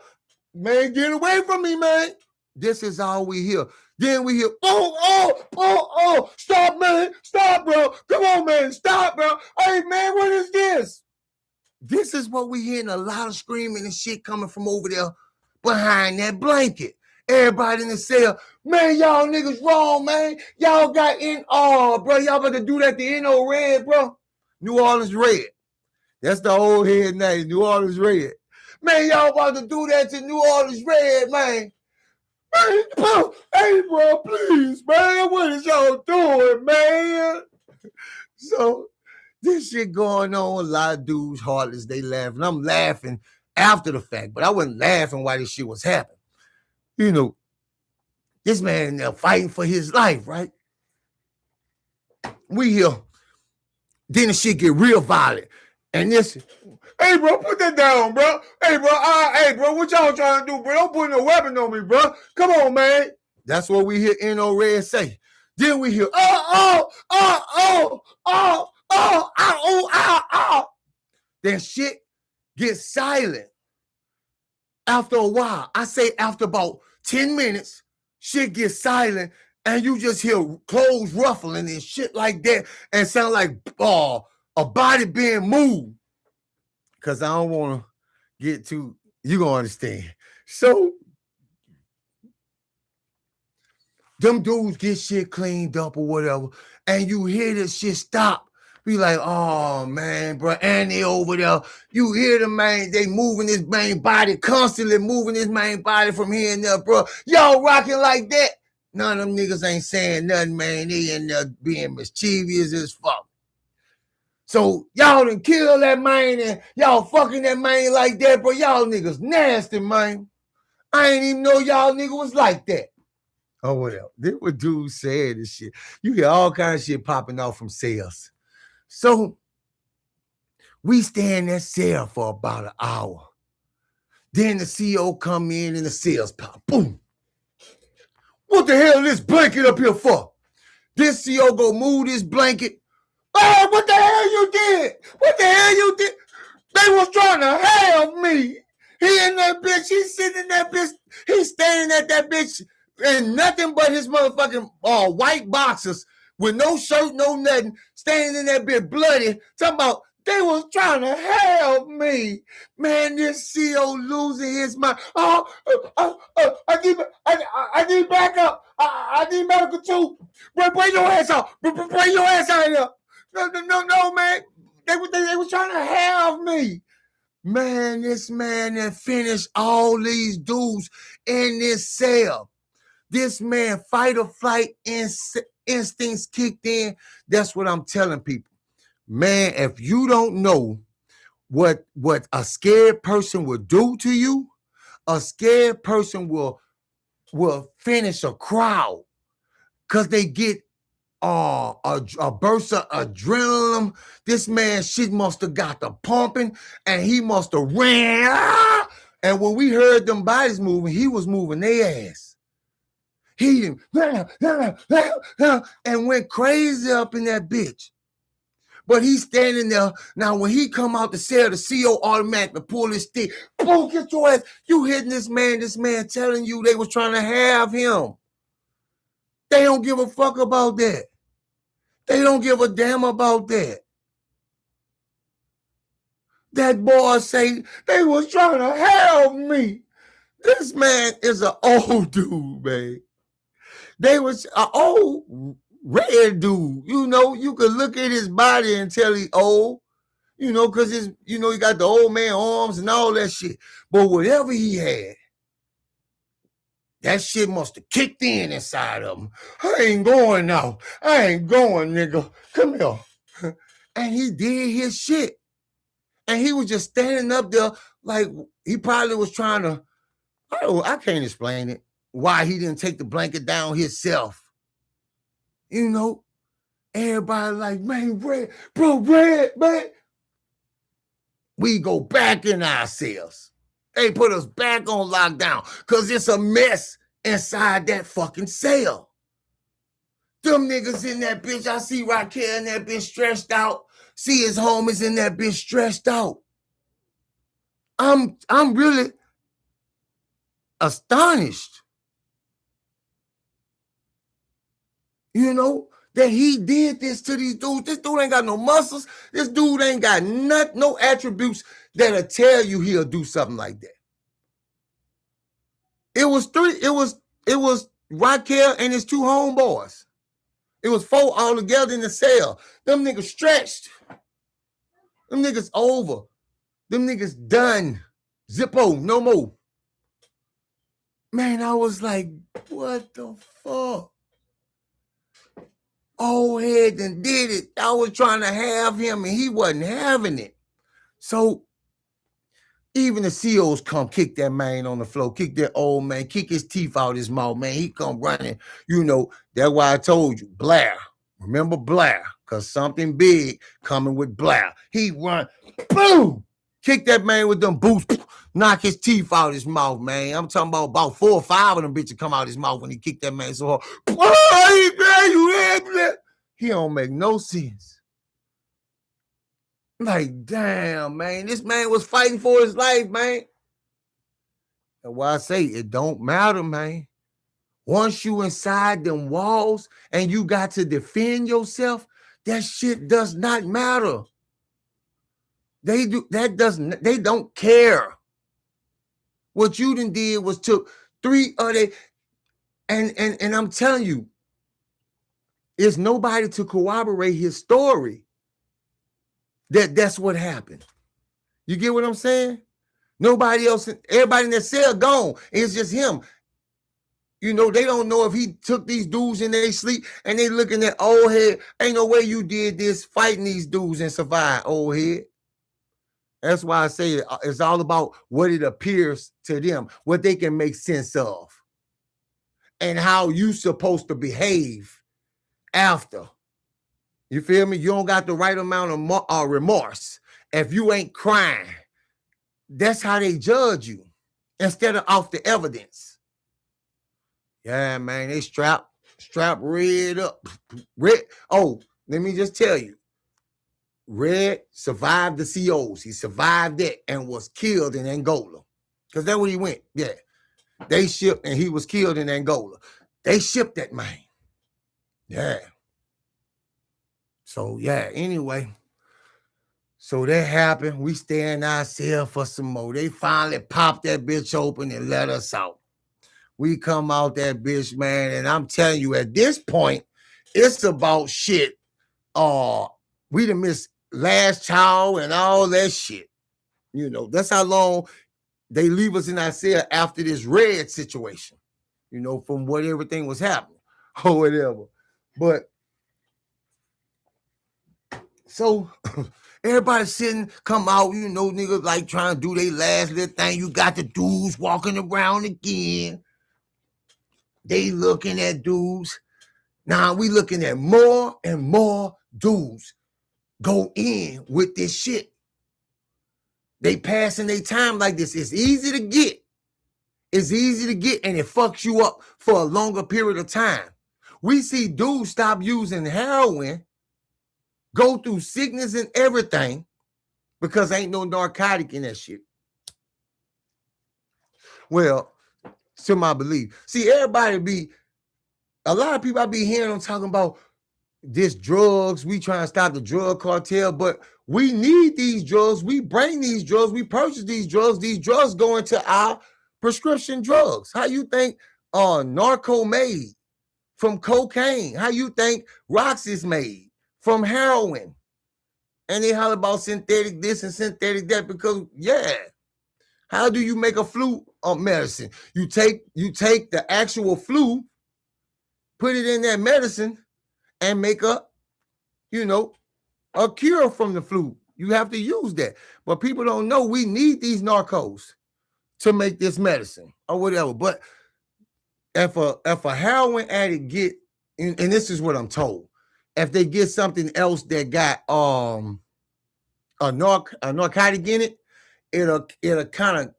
Man, get away from me, man. This is all we hear. Then we hear, stop, man. Stop, bro. Come on, man. Stop, bro. Hey, man, what is this? This is what we hearing, a lot of screaming and shit coming from over there behind that blanket. Everybody in the cell, man, y'all niggas wrong, man. Y'all got bro, y'all about to do that to NO Red, bro. New Orleans Red. That's the old head name, New Orleans Red. Man, y'all about to do that to New Orleans Red, man. Hey, bro, please, man. What is y'all doing, man? So this shit going on. A lot of dudes, heartless, they laughing. I'm laughing after the fact, but I wasn't laughing while this shit was happening. You know, this man there fighting for his life, right? We hear, then the shit get real violent. And this, hey, bro, put that down, bro. Hey, bro, what y'all trying to do, bro? Don't put no weapon on me, bro. Come on, man. That's what we hear NO Red say. Then we hear, Then shit gets silent. After a while, I say after about 10 minutes, shit gets silent, and you just hear clothes ruffling and shit like that, and sound like a body being moved. Because I don't want to get too, you going to understand. So, them dudes get shit cleaned up or whatever, and you hear this shit stop. Be like, oh, man, bro, and they over there. You hear the man, they moving his main body, constantly moving his main body from here and there, bro. Y'all rocking like that. None of them niggas ain't saying nothing, man. They in there being mischievous as fuck. So y'all done kill that man and y'all fucking that man like that, bro. Y'all niggas nasty, man. I ain't even know y'all nigga was like that. Oh, whatever. This what dudes said and shit. You hear all kinds of shit popping off from sales. So we stay in that cell for about an hour. Then the CO come in and the cells pop. Boom. What the hell is this blanket up here for? This CO go move this blanket. Oh, what the hell you did? What the hell you did? They was trying to have me. He in that bitch. He's sitting in that bitch. He's standing at that bitch and nothing but his motherfucking white boxers with no shirt, no nothing, standing in that bitch bloody, talking about they was trying to help me. Man, this CO losing his mind. I need backup. I need medical too. Bring your ass out. Bring your ass out of here. No, man. They was trying to have me. Man, this man that finished all these dudes in this cell. This man, fight or flight instincts kicked in. That's what I'm telling people. Man, if you don't know what a scared person will do to you, a scared person will finish a crowd because they get a burst of adrenaline. This man shit must have got the pumping and he must have ran. And when we heard them bodies moving, he was moving their ass. He and went crazy up in that bitch. But he's standing there. Now, when he come out the cell, the CO automatically pull his stick. Boom, get your ass. You hitting this man telling you they was trying to have him. They don't give a fuck about that. They don't give a damn about that. That boy say they was trying to have me. This man is an old dude, man. They was an old red dude. You know, you could look at his body and tell he old. You know, because he got the old man arms and all that shit. But whatever he had, that shit must have kicked in inside of him. I ain't going now. I ain't going, nigga. Come here. And he did his shit. And he was just standing up there like he probably was trying to, I can't explain it, why he didn't take the blanket down himself. You know, everybody like, man, Red, man. We go back in ourselves. They put us back on lockdown because it's a mess inside that fucking cell. Them niggas in that bitch, I see Raquel in that bitch stressed out. See his homies in that bitch stressed out. I'm really, astonished, you know, that he did this to these dudes. This dude ain't got no muscles. This dude ain't got no attributes that'll tell you he'll do something like that. It was Raquel and his 2 homeboys. It was 4 all together in the cell. Them niggas stretched. Them niggas over. Them niggas done. Zippo, no more. Man, I was like, what the fuck? Old head done did it. I was trying to have him and he wasn't having it. So even the COs come kick that man on the floor, kick that old man, kick his teeth out his mouth, man. He come running. You know, that's why I told you, Blair. Remember Blair, because something big coming with Blair. He run, boom, kick that man with them boots, knock his teeth out his mouth, man. I'm talking about 4 or 5 of them bitches come out his mouth when he kicked that man so hard. Oh, man, you had that. He don't make no sense. Like, damn, man, this man was fighting for his life, man. That's why I say it don't matter, man. Once you inside them walls and you got to defend yourself, that shit does not matter. They don't care. What you done did was took 3 of they, and I'm telling you, there's nobody to corroborate his story. That's what happened. You get what I'm saying? Nobody else, everybody in that cell gone. It's just him. You know, they don't know if he took these dudes in their sleep and they looking at old head. Ain't no way you did this fighting these dudes and survive, old head. That's why I say it's all about what it appears to them, what they can make sense of, and how you supposed to behave after. You feel me? You don't got the right amount of remorse. If you ain't crying, that's how they judge you instead of off the evidence. Yeah, man, they strap Red up. Red. Oh, let me just tell you. Red survived the COs. He survived it and was killed in Angola. Because that's where he went. Yeah. They shipped and he was killed in Angola. They shipped that man. Yeah. So, yeah, anyway. So that happened. We stay in our cell for some more. They finally popped that bitch open and let us out. We come out that bitch, man, and I'm telling you, at this point, it's about shit. We done missed Last Child and all that shit. You know, that's how long they leave us in our cell after this Red situation, you know, from what everything was happening or whatever. But so everybody sitting, come out, you know, niggas like trying to do their last little thing. You got the dudes walking around again. They looking at dudes. Now we looking at more and more dudes go in with this shit. They passing their time like this. It's easy to get. It's easy to get, and it fucks you up for a longer period of time. We see dudes stop using heroin, go through sickness and everything because ain't no narcotic in that shit. Well, to my belief. See, a lot of people I be hearing them talking about this drugs, we trying to stop the drug cartel, but we need these drugs. We bring these drugs. We purchase these drugs. These drugs go into our prescription drugs. How you think narco made from cocaine? How you think rocks is made from heroin? And they holler about synthetic this and synthetic that because, yeah. How do you make a flu medicine? You take the actual flu, put it in that medicine, and make a cure from the flu. You have to use that. But people don't know we need these narcos to make this medicine or whatever. But if a heroin addict get, and this is what I'm told, if they get something else that got a narcotic in it, it'll kind of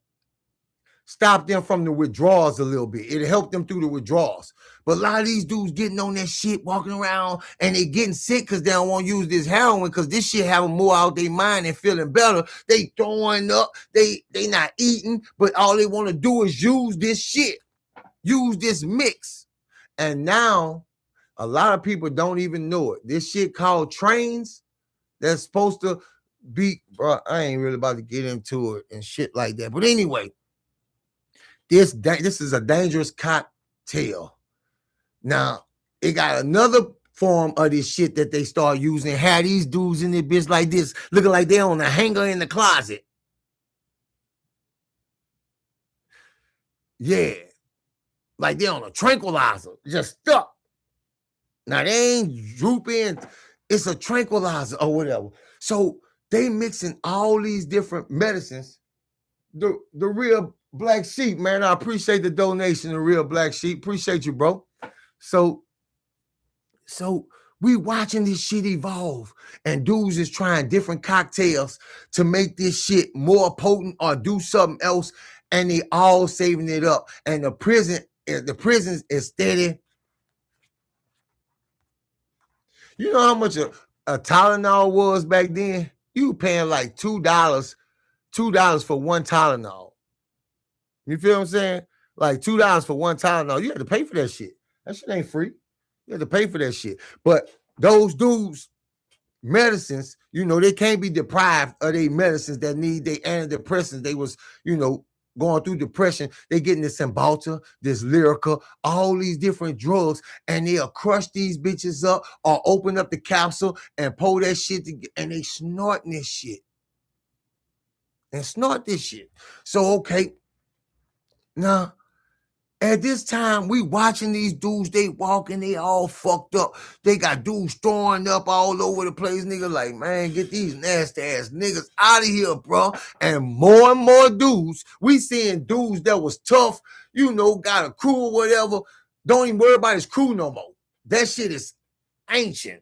stop them from the withdrawals a little bit. It'll help them through the withdrawals. But a lot of these dudes getting on that shit, walking around, and they getting sick because they don't want to use this heroin because this shit have them more out their mind and feeling better. They throwing up, they not eating, but all they want to do is use this shit, use this mix. And now a lot of people don't even know it. This shit called trains that's supposed to be, bro, I ain't really about to get into it and shit like that. But anyway, this is a dangerous cocktail. Now, it got another form of this shit that they start using. Had these dudes in their bitch like this, looking like they're on a hanger in the closet. Yeah. Like they're on a tranquilizer, just stuck. Now, they ain't drooping. It's a tranquilizer or whatever. So they mixing all these different medicines. The real Black Sheep, man, I appreciate the donation, the real Black Sheep. Appreciate you, bro. So we watching this shit evolve, and dudes is trying different cocktails to make this shit more potent or do something else, and they all saving it up. And the prisons is steady. You know how much a Tylenol was back then? You were paying like $2 for one Tylenol. You feel what I'm saying? Like $2 for one Tylenol. You had to pay for that shit. That shit ain't free. You have to pay for that shit. But those dudes, medicines, you know, they can't be deprived of their medicines that need their antidepressants. They was, you know, going through depression. They getting this Cymbalta, this Lyrica, all these different drugs, and they'll crush these bitches up or open up the capsule and pour that shit and they snorting this shit. And snort this shit. So, okay. Now, at this time, we watching these dudes, they walking, they all fucked up. They got dudes throwing up all over the place. Nigga like, man, get these nasty ass niggas out of here, bro. And more dudes, we seeing dudes that was tough, you know, got a crew or whatever. Don't even worry about his crew no more. That shit is ancient.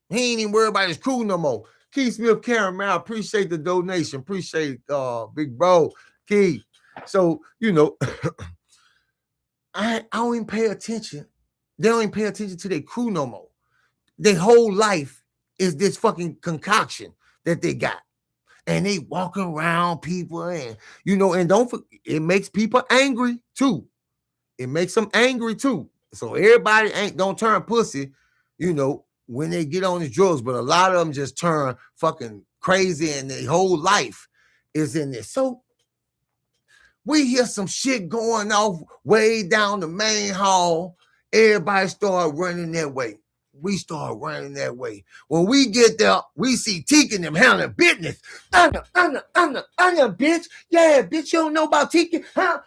He ain't even worried about his crew no more. Keith Smith, Karen, man, I appreciate the donation. Appreciate big bro, Keith. So, you know, I don't even pay attention. They don't even pay attention to their crew no more. Their whole life is this fucking concoction that they got. And they walking around people and, you know, and it makes people angry too. It makes them angry too. So everybody don't turn pussy, you know, when they get on these drugs, but a lot of them just turn fucking crazy and their whole life is in this. So we hear some shit going off way down the main hall. Everybody start running that way. We start running that way. When we get there, we see Tika and them handling business. I'm the bitch. Yeah, bitch, you don't know about Tika. Huh?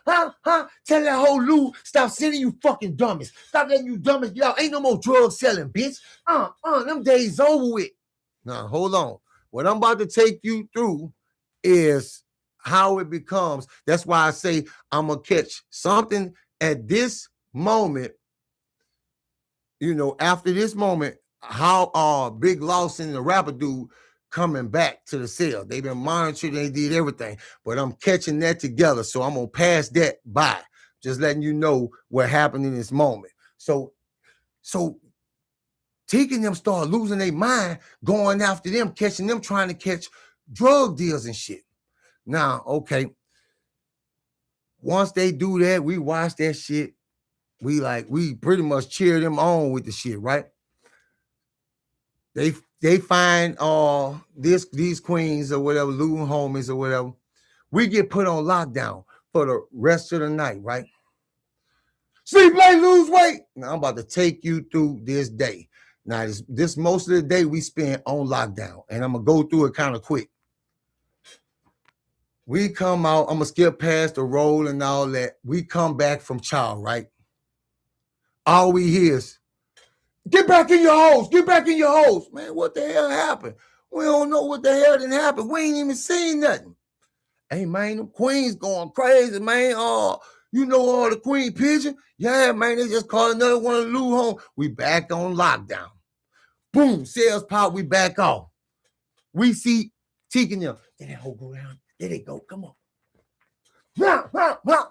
Tell that whole Lou, stop sending you fucking dummies. Stop letting you dummies. Y'all ain't no more drug selling, bitch. Them days over with. Now, hold on. What I'm about to take you through is how it becomes. That's why I say I'm going to catch something at this moment. You know, after this moment, how Big Lawson, the rapper dude, coming back to the cell. They've been monitoring, they did everything, but I'm catching that together. So I'm going to pass that by, just letting you know what happened in this moment. So taking them start losing their mind, going after them, catching them, trying to catch drug deals and shit. Now, okay, once they do that, we watch that shit. We pretty much cheer them on with the shit, right? They find these queens or whatever, Lou homies or whatever. We get put on lockdown for the rest of the night, right? Sleep late, lose weight. Now I'm about to take you through this day. Now this most of the day we spend on lockdown, and I'm gonna go through it kind of quick. We come out, I'm gonna skip past the roll and all that. We come back from chow, right? All we hear is, get back in your holes, get back in your holes. Man, what the hell happened? We don't know what the hell didn't happen. We ain't even seen nothing. Hey, man, them queens going crazy, man. You know all the queen pigeon? Yeah, man, they just called another one of Lou home. We back on lockdown. Boom, sales pop, we back off. We see Teaking them. Then that whole go down. There they go, come on.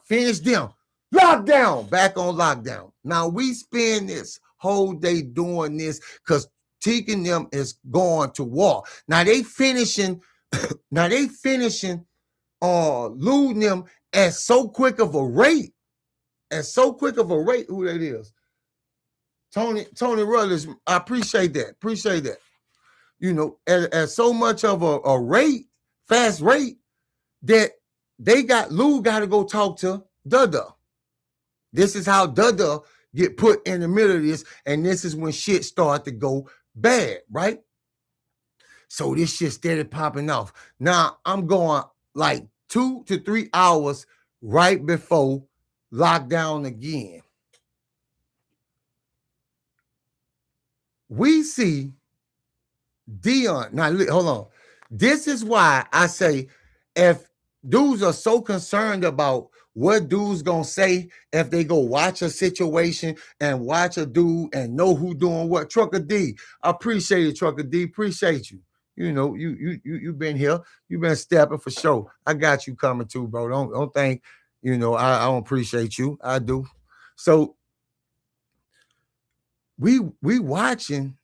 Finish them. Lockdown, back on lockdown. Now we spend this whole day doing this because Teak and them is going to war. Now they finishing losing them at so quick of a rate. Who that is? Tony Rutledge. I appreciate that. You know, at so much of a rate, fast rate, that Lou got to go talk to Dada. This is how Dada get put in the middle of this, and this is when shit start to go bad, right? So this shit steady popping off. Now I'm going like 2 to 3 hours right before lockdown again. We see Dion. Now hold on. This is why I say, if dudes are so concerned about what dudes gonna say if they go watch a situation and watch a dude and know who doing what. Trucker D, I appreciate it, Trucker D. Appreciate you. You know, you been here, you been stepping for sure. I got you coming too, bro. Don't think, you know, I don't appreciate you. I do. So we watching,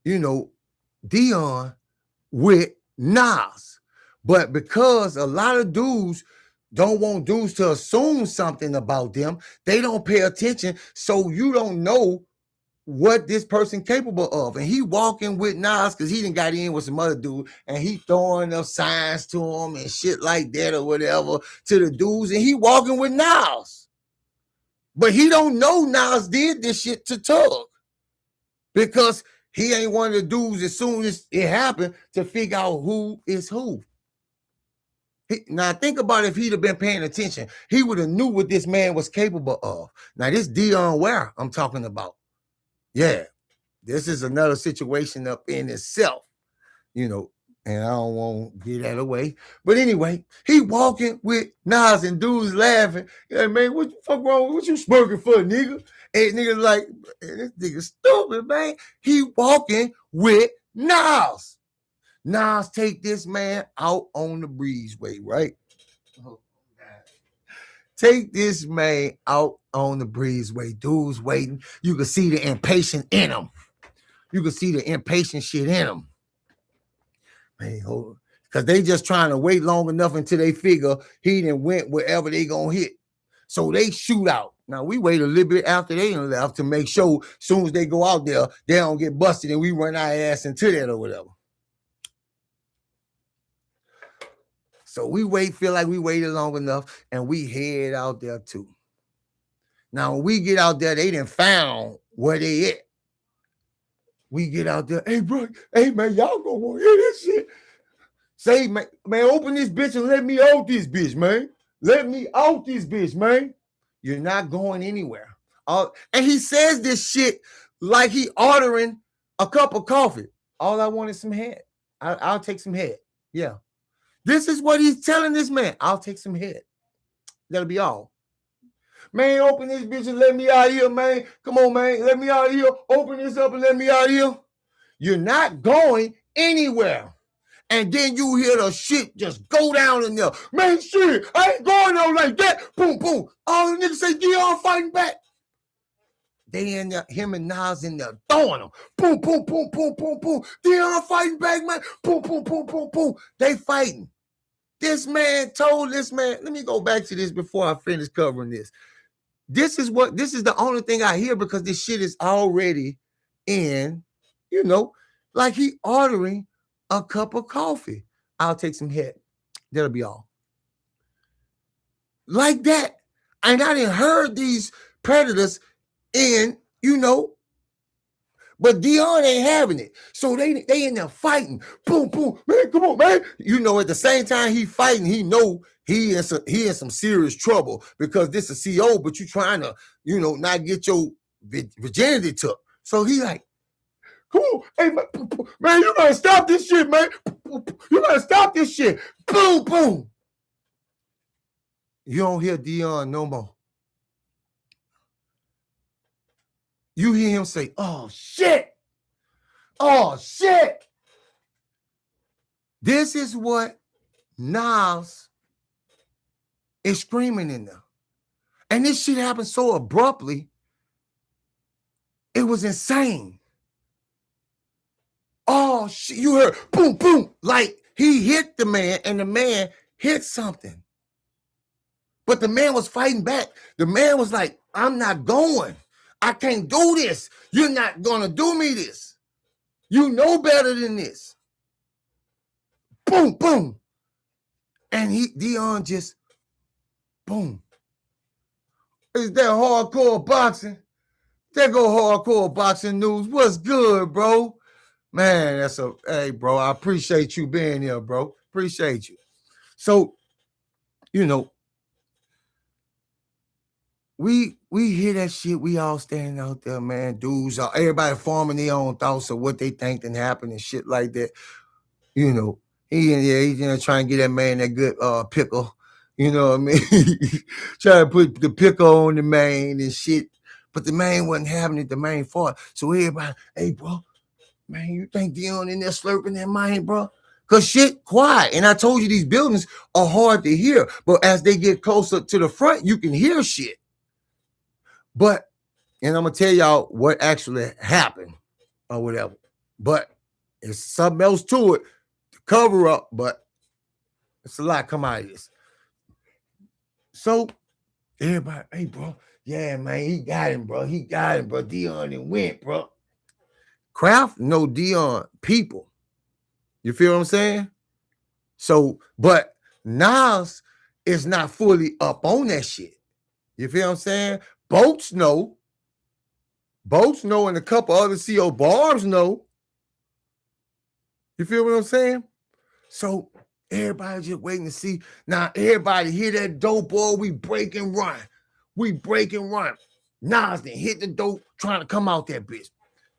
you know, Dion with Nas. But because a lot of dudes don't want dudes to assume something about them, they don't pay attention, so you don't know what this person capable of. And he walking with Nas because he done got in with some other dude, and he throwing up signs to him and shit like that or whatever to the dudes, and he walking with Nas. But he don't know Nas did this shit to Tug, because he ain't one of the dudes as soon as it happened to figure out who is who. Now think about if he'd have been paying attention, he would have knew what this man was capable of. Now this Dion Ware I'm talking about. Yeah, this is another situation up in itself, you know, and I don't want to get that away. But anyway, he walking with Nas and dudes laughing. Yeah, man, what the fuck wrong? What you smirking for, nigga? And niggas like, this nigga stupid, man. He walking with Nas. Nas take this man out on the breezeway, right? Oh, take this man out on the breezeway. Dude's waiting. You can see the impatient in him. You can see the impatient shit in him. Man, hold on. Because they just trying to wait long enough until they figure he done went wherever they gonna hit. So they shoot out. Now we wait a little bit after they done left to make sure as soon as they go out there, they don't get busted and we run our ass into that or whatever. So we feel like we waited long enough, and we head out there too. Now when we get out there, they done found where they at. We get out there, hey bro, hey man, y'all gonna want to hear this shit. Say, man, open this bitch and let me out this bitch, man. Let me out this bitch, man. You're not going anywhere. And he says this shit like he ordering a cup of coffee. All I want is some head. I'll take some head. Yeah. This is what he's telling this man. I'll take some head. That'll be all. Man, open this bitch and let me out of here, man. Come on, man. Let me out of here. Open this up and let me out of here. You're not going anywhere. And then you hear the shit just go down in there. Man, shit, I ain't going out like that. Boom, boom. All the niggas say, Dion fighting back. They in there, him and Nas in there throwing them. Boom, boom, boom, boom, boom, boom. Dion fighting back, man. Boom, boom, boom, boom, boom. They fighting. This man told this man, let me go back to this before I finish covering this. This is the only thing I hear, because this shit is already in, you know, like he ordering a cup of coffee. I'll take some head. That'll be all. Like that. And I didn't heard these predators in, you know, but Dion ain't having it. So they in there fighting. Boom, boom. Man, come on, man. You know, at the same time he fighting, he know he in some serious trouble, because this is CO, but you trying to, you know, not get your virginity took. So he like, come on, hey, man, you gotta stop this shit, man. You gotta stop this shit. Boom, boom. You don't hear Dion no more. You hear him say, oh, shit. Oh, shit. This is what Nas is screaming in there. And this shit happened so abruptly It was insane. Oh shit! You heard boom, boom, like he hit the man, and the man hit something. But the man was fighting back. The man was like, "I'm not going. I can't do this. You're not gonna do me this. You know better than this." Boom, boom, and Dion just boom. Is that hardcore boxing? There go hardcore boxing news. What's good, bro? Man, hey, bro. I appreciate you being here, bro. Appreciate you. So, you know, we hear that shit. We all standing out there, man. Dudes, everybody forming their own thoughts of what they think can happen and shit like that. You know, he's trying to get that man that good pickle. You know what I mean? Trying to put the pickle on the man and shit. But the man wasn't having it. The man fought. So everybody, hey, bro, man, you think Dion in there slurping that mind, bro? Because shit, quiet. And I told you these buildings are hard to hear. But as they get closer to the front, you can hear shit. But, and I'm going to tell y'all what actually happened or whatever. But it's something else to it to cover up. But it's a lot come out of this. So, everybody, hey, bro. Yeah, man, he got him, bro. He got him, bro. Dion and went, bro. Kraft know Dion people. You feel what I'm saying? So, but Nas is not fully up on that shit. You feel what I'm saying? Boats know, and a couple other CO bars know. You feel what I'm saying? So everybody just waiting to see. Now everybody hear that dope, boy. We break and run. Nas then hit the dope trying to come out that bitch.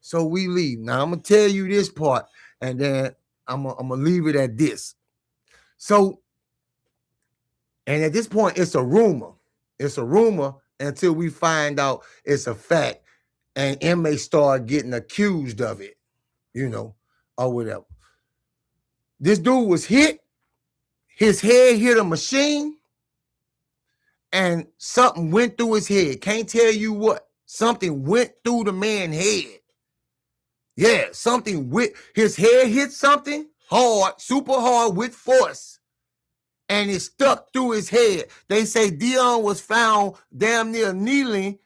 So we leave. Now I'm gonna tell you this part, and then I'm gonna leave it at this. So, and at this point, it's a rumor. It's a rumor until we find out it's a fact, and inmates start getting accused of it, you know, or whatever. This dude was hit. His head hit a machine, and something went through his head. Can't tell you what. Something went through the man's head. Yeah, something with his head hit something hard, super hard with force, and it stuck through his head. They say Dion was found damn near kneeling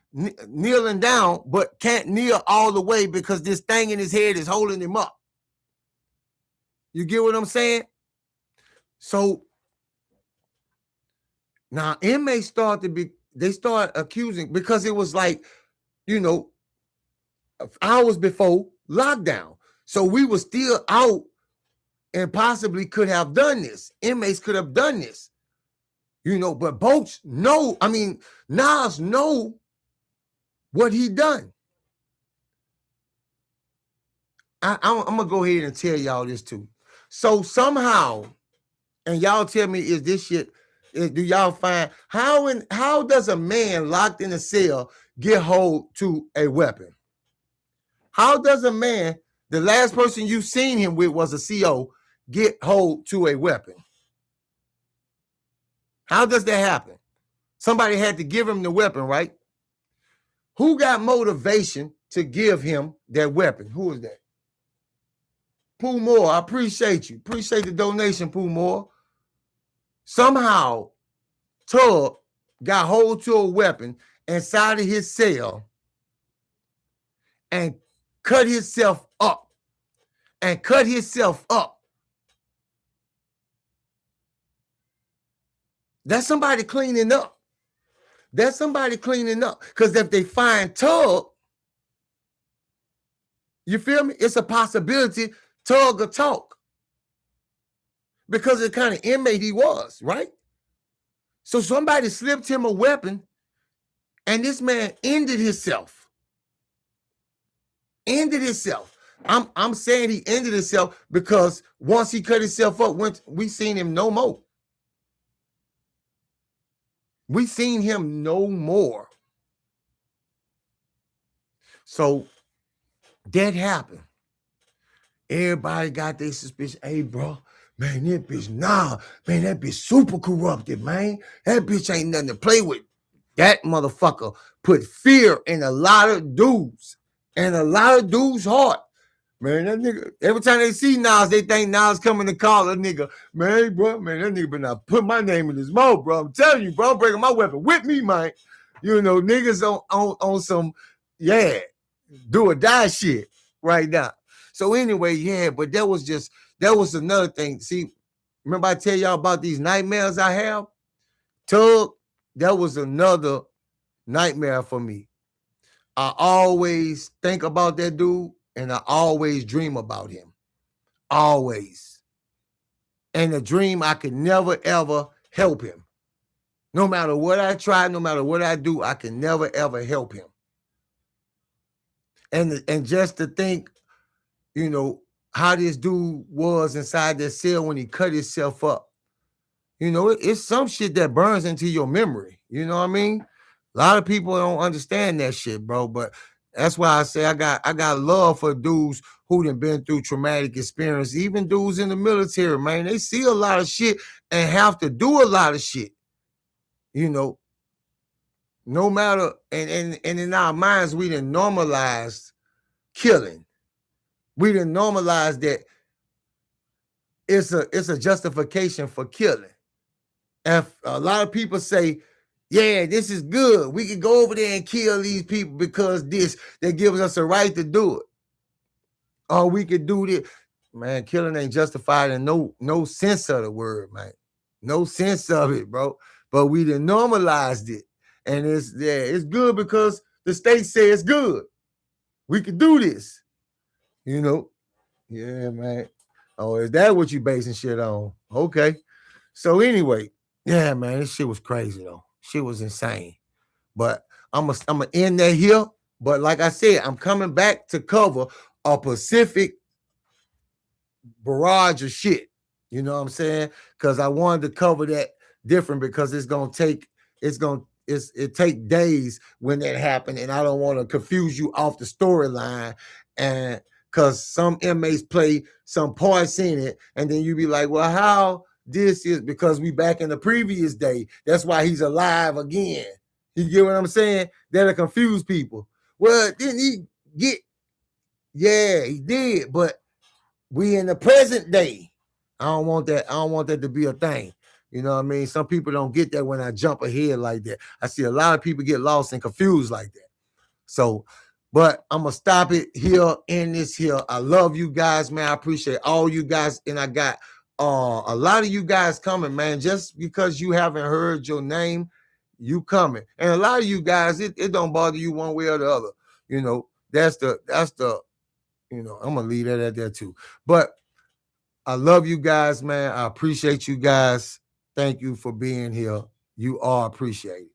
down, but can't kneel all the way because this thing in his head is holding him up. You get what I'm saying? So now inmates start accusing, because it was like, you know, hours before lockdown. So we were still out and possibly could have done this. Inmates could have done this, you know, but Nas know what he done. I'm going to go ahead and tell y'all this too. So somehow, and y'all tell me, is this shit, do y'all find, how does a man locked in a cell get hold to a weapon? How does a man, the last person you've seen him with was a CO, get hold to a weapon? How does that happen? Somebody had to give him the weapon, right? Who got motivation to give him that weapon? Who is that? Pooh Moore, I appreciate you. Appreciate the donation, Pooh Moore. Somehow, Tug got hold to a weapon inside of his cell and cut himself up. That's somebody cleaning up. Because if they find Tug, you feel me? It's a possibility Tug will talk. Because of the kind of inmate he was, right? So somebody slipped him a weapon, and this man ended himself. I'm saying he ended himself because once he cut himself up, we seen him no more. So that happened. Everybody got their suspicion. Hey, bro, man, that bitch super corrupted, man. That bitch ain't nothing to play with. That motherfucker put fear in a lot of dudes. And a lot of dudes' heart. Man, that nigga, every time they see Nas, they think Nas coming to call a nigga. Man, hey, bro, man, that nigga better not put my name in his mouth, bro. I'm telling you, bro, I'm bringing my weapon with me, man. You know, niggas on some, yeah, do or die shit right now. So anyway, yeah, but that was another thing. See, remember I tell y'all about these nightmares I have? Tug, that was another nightmare for me. I always think about that dude and I always dream about him. Always. And the dream, I could never, ever help him. No matter what I try, no matter what I do, I can never, ever help him. And just to think, you know, how this dude was inside that cell when he cut himself up. You know, it's some shit that burns into your memory. You know what I mean? A lot of people don't understand that shit, bro. But that's why I say I got love for dudes who done been through traumatic experience. Even dudes in the military, man, they see a lot of shit and have to do a lot of shit. You know, no matter and in our minds, we done normalized killing. We done normalized that it's a justification for killing. And a lot of people say, yeah, this is good. We can go over there and kill these people because that gives us a right to do it. Or we could do this. Man, killing ain't justified in no sense of the word, man. No sense of it, bro. But we done normalized it. And it's good because the state says it's good. We can do this. You know? Yeah, man. Oh, is that what you basing shit on? Okay. So anyway, yeah, man, this shit was crazy though. Shit was insane. But I'm gonna end that here. But like I said, I'm coming back to cover a Pacific barrage of shit. You know what I'm saying? Because I wanted to cover that different because it take days when that happened, and I don't want to confuse you off the storyline. And because some inmates play some parts in it, and then you be like, well, how this is because we back in the previous day. That's why he's alive again. You get what I'm saying? That'll confuse people. Well, didn't he get? Yeah, he did, but we in the present day. I don't want that to be a thing. You know what I mean? Some people don't get that when I jump ahead like that. I see a lot of people get lost and confused like that. So, but I'm gonna stop it here in this here. I love you guys, man. I appreciate all you guys, and I got a lot of you guys coming, man. Just because you haven't heard your name, you coming, and a lot of you guys, it don't bother you one way or the other. You know, that's the you know, I'm gonna leave that at that too. But I love you guys, man. I appreciate you guys. Thank you for being here. You are appreciated.